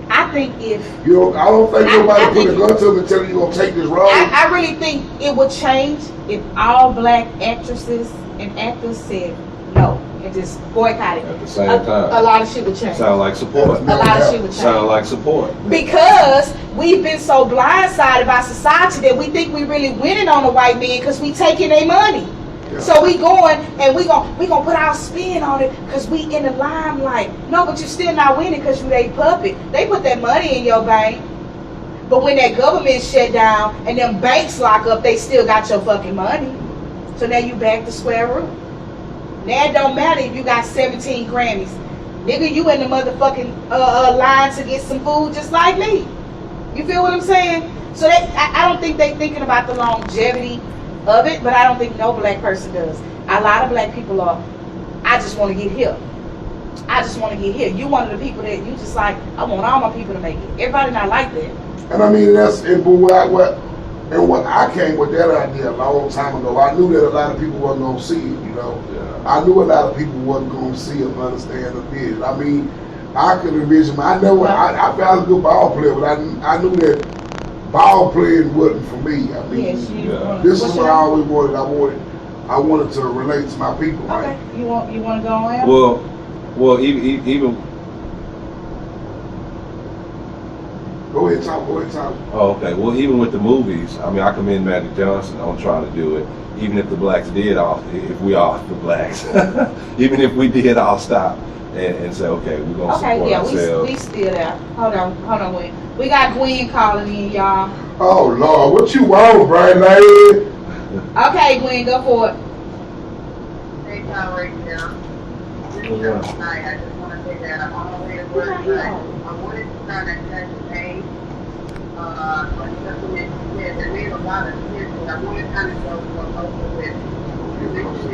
I think if I don't think nobody put a gun to them and tell them you're gonna take this role. I really think it would change if all black actresses and actors said no and just boycotted. At the same time, a lot of shit would change. Sound like support. A lot of shit would change. Sound like support. Because we've been so blindsided by society that we think we really winning on the white man because we taking their money. Yeah. So we going and we gonna put our spin on it because we in the limelight. No, but you still not winning because you they puppet. They put that money in your bank. But when that government shut down and them banks lock up, they still got your fucking money. So now you back to square root. Now it don't matter if you got 17 Grammys. Nigga, you in the motherfucking line to get some food just like me. You feel what I'm saying? So I don't think they thinking about the longevity of it, but I don't think no black person does. A lot of black people are, I just want to get here. I just want to get here. You one of the people that you just like, I want all my people to make it. Everybody not like that. And I mean, what I came with that idea a long time ago. I knew that a lot of people wasn't going to see it, you know. Yeah. I knew a lot of people wasn't going to see it and understand the vision. I mean, I could envision, I was a good ball player, but I knew that ball playing wasn't for me. I mean, this is what I always wanted. I wanted to relate to my people. Okay, right? You want to go on? Well, even. Go ahead, talk. Oh, okay. Well, even with the movies, I mean, I commend Magic Johnson on trying to do it. Even if the blacks did if we all the blacks, even if we did all stop and say, okay, we're gonna support ourselves. We still there. Hold on, Gwen. We got Gwen calling in, y'all. Oh Lord, what you want, bright lady? Okay, Gwen, go for it. Hey, Tom, right now. I just want to say that I'm on the way to work, but I wanted to start at touch base. Something that you said that made a lot of sense, but I want to kind of go over with. You mentioned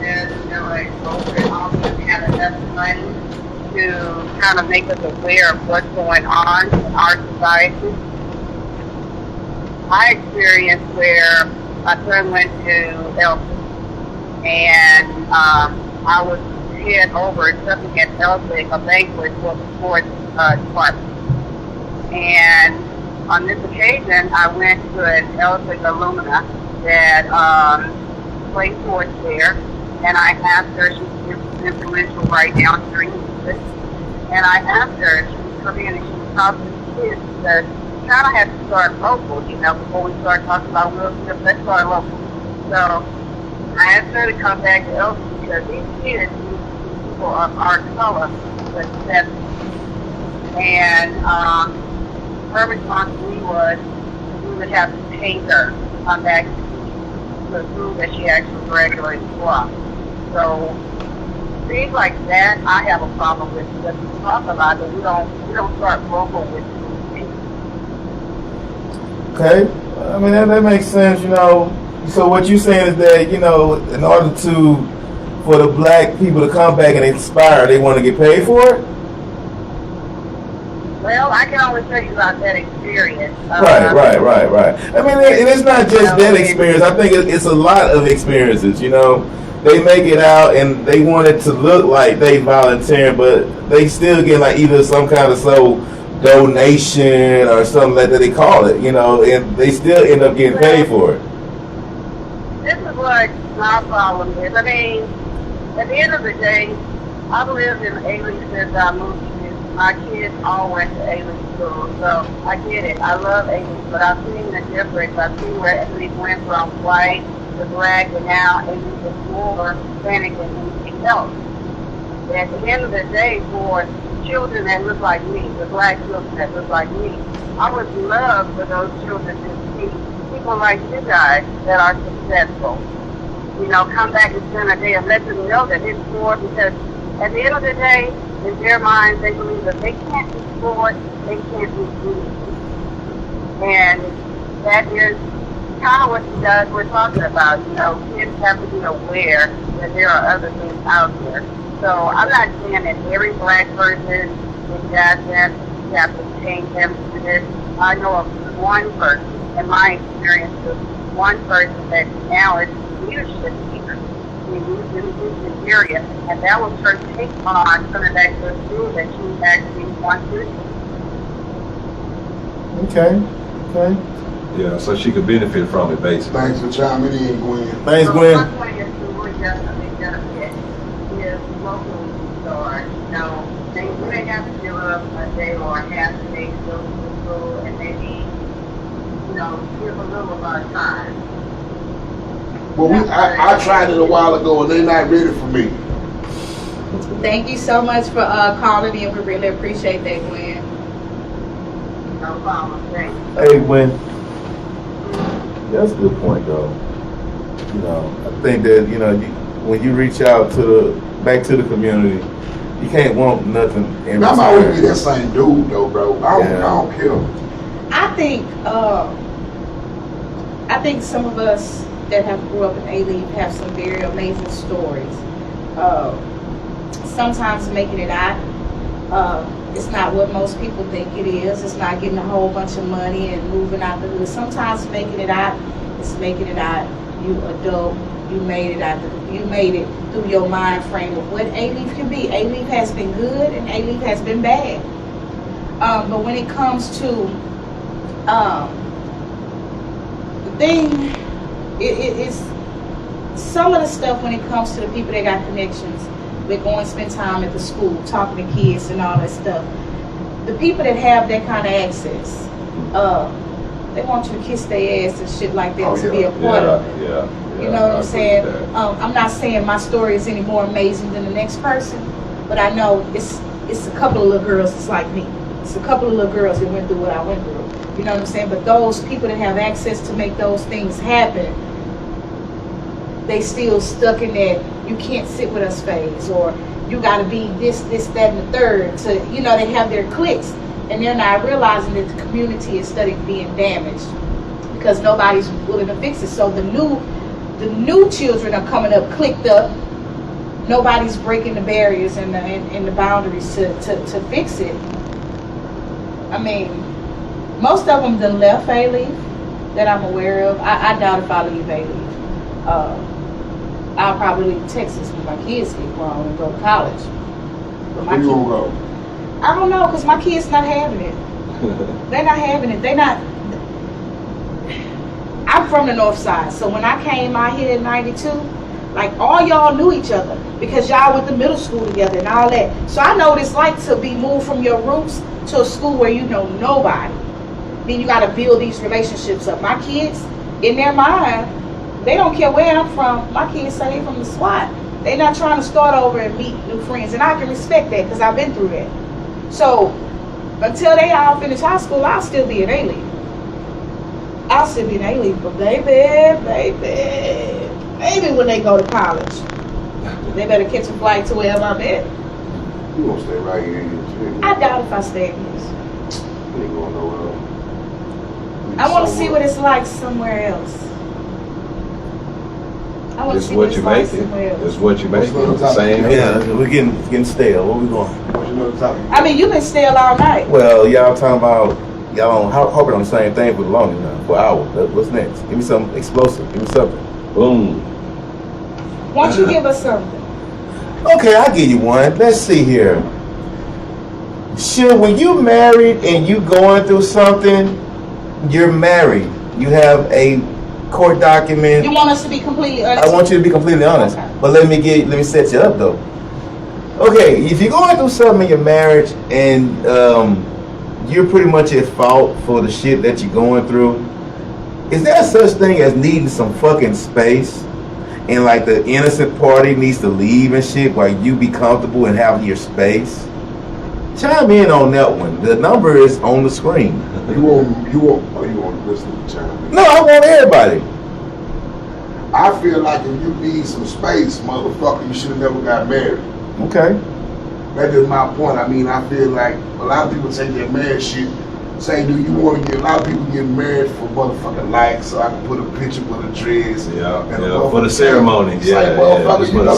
that, like, over and also we have enough money to kind of make us aware of what's going on in our society. I experienced where my son went to Elton, and I was head over something at Elton, a banquet for the sports department. And on this occasion, I went to an Elton alumna that played sports there, and I asked her, she's influential right now during music, and I asked her, she was coming in and she was talking to the kids, because you kind of have to start local, you know, before we start talking about Will Smith, let's start local. So I asked her to come back to Elton because these kids, people of our color, was 70. And her response to me was, we would have to pay her to come back to the school that she actually graduated from. So things like that, I have a problem with, because we talk about it, we don't start local with things. Okay, I mean that makes sense, you know. So what you're saying is that, you know, in order for the black people to come back and inspire, they want to get paid for it? Well, I can only tell you about that experience. Right. I mean, and it's not just that experience. I think it's a lot of experiences, you know. They make it out and they want it to look like they volunteering, but they still get like either some kind of donation or something like that they call it, you know, and they still end up getting paid for it. This is what my problem is. I mean, at the end of the day, I've lived in Aileen since I moved here. My kids all went to Aileen school, so I get it. I love Aileen, but I've seen the difference. I've seen where Aileen went from white to black, and now Aileen is more Hispanic than anything else. At the end of the day, for children that look like me, the black children that look like me, I would love for those children to see people like you guys that are successful. You know, come back and spend a day and let them know that it's more, because at the end of the day, in their minds, they believe that they can't be sport, they can't be food. And that is kind of what you guys were talking about. You know, kids have to be aware that there are other things out there. So I'm not saying that every black person is that you have to change them to this. I know of one person, in my experience, one person that now is leadership here in the area, and that was her take on coming back to the school that she actually wanted. Okay. Yeah, so she could benefit from it, basically. Thanks for chiming in, Gwen. Thanks, Gwen. So my point is to really definitely benefit is local stores. You know, they may have to give up a day or a half a day to go to school and maybe, you know, give a little time. Well, I tried it a while ago and they're not ready for me. Thank you so much for calling in. We really appreciate that, Gwen. No problem. Thanks. Hey, Gwen. That's a good point, though. You know, I think that, you know, when you reach out back to the community, you can't want nothing in return. I'm always be that same dude, though, bro. I don't care. I think some of us that have grew up in A-Leave have some very amazing stories. Sometimes making it out, it's not what most people think it is. It's not getting a whole bunch of money and moving out the hood. Sometimes making it out is making it out. You adult, you made it out. You made it through your mind frame of what A-Leave can be. A-Leave has been good and A-Leave has been bad. But when it comes to the thing, it's some of the stuff when it comes to the people that got connections. We're going to spend time at the school, talking to kids and all that stuff. The people that have that kind of access, they want you to kiss their ass and shit like that to be a part of it. You know what I'm saying? I'm not saying my story is any more amazing than the next person, but I know it's a couple of little girls that's like me. It's a couple of little girls that went through what I went through. You know what I'm saying? But those people that have access to make those things happen, they still stuck in that you can't sit with us phase, or you got to be this, that, and the third. To, you know, they have their cliques, and they're not realizing that the community is studying being damaged because nobody's willing to fix it. So the new children are coming up clicked up. Nobody's breaking the barriers and the boundaries to fix it. I mean, most of them done left A-Leave that I'm aware of. I doubt if I leave A-Leave. I'll probably leave Texas when my kids get grown and go to college. Where you gonna go? I don't know, because my kids not having it. They're not having it. I'm from the north side, so when I came out here in 92, like all y'all knew each other because y'all went to middle school together and all that. So I know what it's like to be moved from your roots to a school where you know nobody. Then you got to build these relationships up. My kids, in their mind, they don't care where I'm from. My kids say they're from the SWAT. They're not trying to start over and meet new friends. And I can respect that because I've been through that. So until they all finish high school, I'll still be an A-Leave. I'll still be an A-Leave. But baby, when they go to college, they better catch a flight to wherever I'm at. You gonna stay right here in your city. I doubt if I stay in this. You ain't going nowhere else. I want to see what it's like somewhere else. It's what you make it. It's what you make it. Same. Yeah, we're getting stale. Where we going? What's your other topic? I mean, you've been stale all night. Well, y'all talking about y'all harping on the same thing for the longest now, for hours. What's next? Give me something explosive. Give me something. Boom. Why don't you give us something? Okay, I'll give you one. Let's see here. Sure, when you married and you going through something, you're married. You have a court document. You want us to be completely honest? I want you to be completely honest. Okay. But let me set you up though. Okay, if you're going through something in your marriage and you're pretty much at fault for the shit that you're going through, is there such thing as needing some fucking space? And like the innocent party needs to leave and shit while you be comfortable and have your space? Chime in on that one. The number is on the screen. You want to listen to chime in? No, I want everybody. I feel like if you need some space, motherfucker, you should have never got married. Okay. That is my point. I mean, I feel like a lot of people take their marriage shit, say, do you want to get, a lot of people get married for motherfucking likes, so I can put a picture with a dress. For the ceremony. It's like, motherfucker, you know,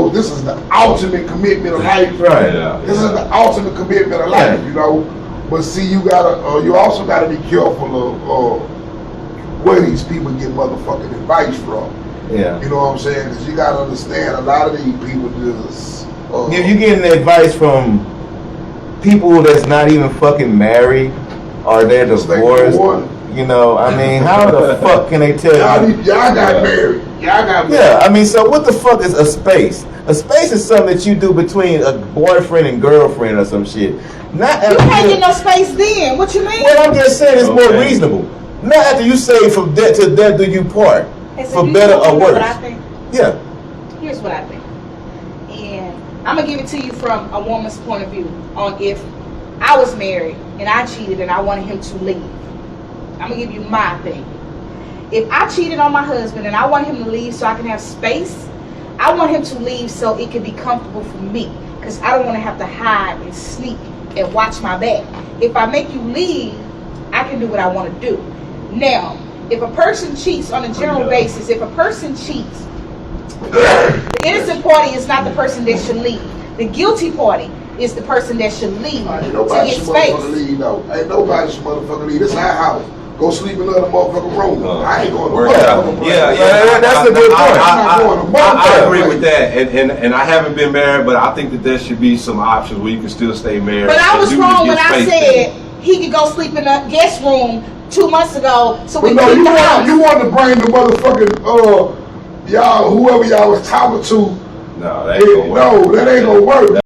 this is the ultimate commitment of life. Right. This is the ultimate commitment of life, you know. But see, you also gotta be careful of where these people get motherfucking advice from. Yeah. You know what I'm saying? Because you gotta understand, a lot of these people just. You getting advice from people that's not even fucking married, or they're divorced. You know, I mean, how the fuck can they tell you? Y'all got married. Yeah, I mean, so what the fuck is a space? A space is something that you do between a boyfriend and girlfriend or some shit. Not you can't get no space then. What you mean? Well, I'm just saying it's more reasonable. Not after you say from death to death do you part. For better or worse. What I think? Yeah. Here's what I think. And I'm going to give it to you from a woman's point of view on if I was married and I cheated and I wanted him to leave. I'm going to give you my thing. If I cheated on my husband and I want him to leave so I can have space, I want him to leave so it can be comfortable for me. Because I don't want to have to hide and sneak and watch my back. If I make you leave, I can do what I want to do. Now, if a person cheats on a general basis, if a person cheats, the innocent party is not the person that should leave. The guilty party is the person that should leave Ain't to nobody get should space. motherfucking leave, though. Ain't nobody should motherfucking leave. This is our house. Go sleep in another motherfucking room. I ain't going to Work motherfucking out. place. Yeah, that's a good point. I agree with that, and I haven't been married, but I think that there should be some options where you can still stay married. But I was and do wrong the when I get said space thing. he could go sleep in a guest room 2 months ago, so we But no, keep the house. you want to bring the motherfucking, y'all, whoever y'all was talking to. No, that ain't gonna work. No, that ain't gonna work.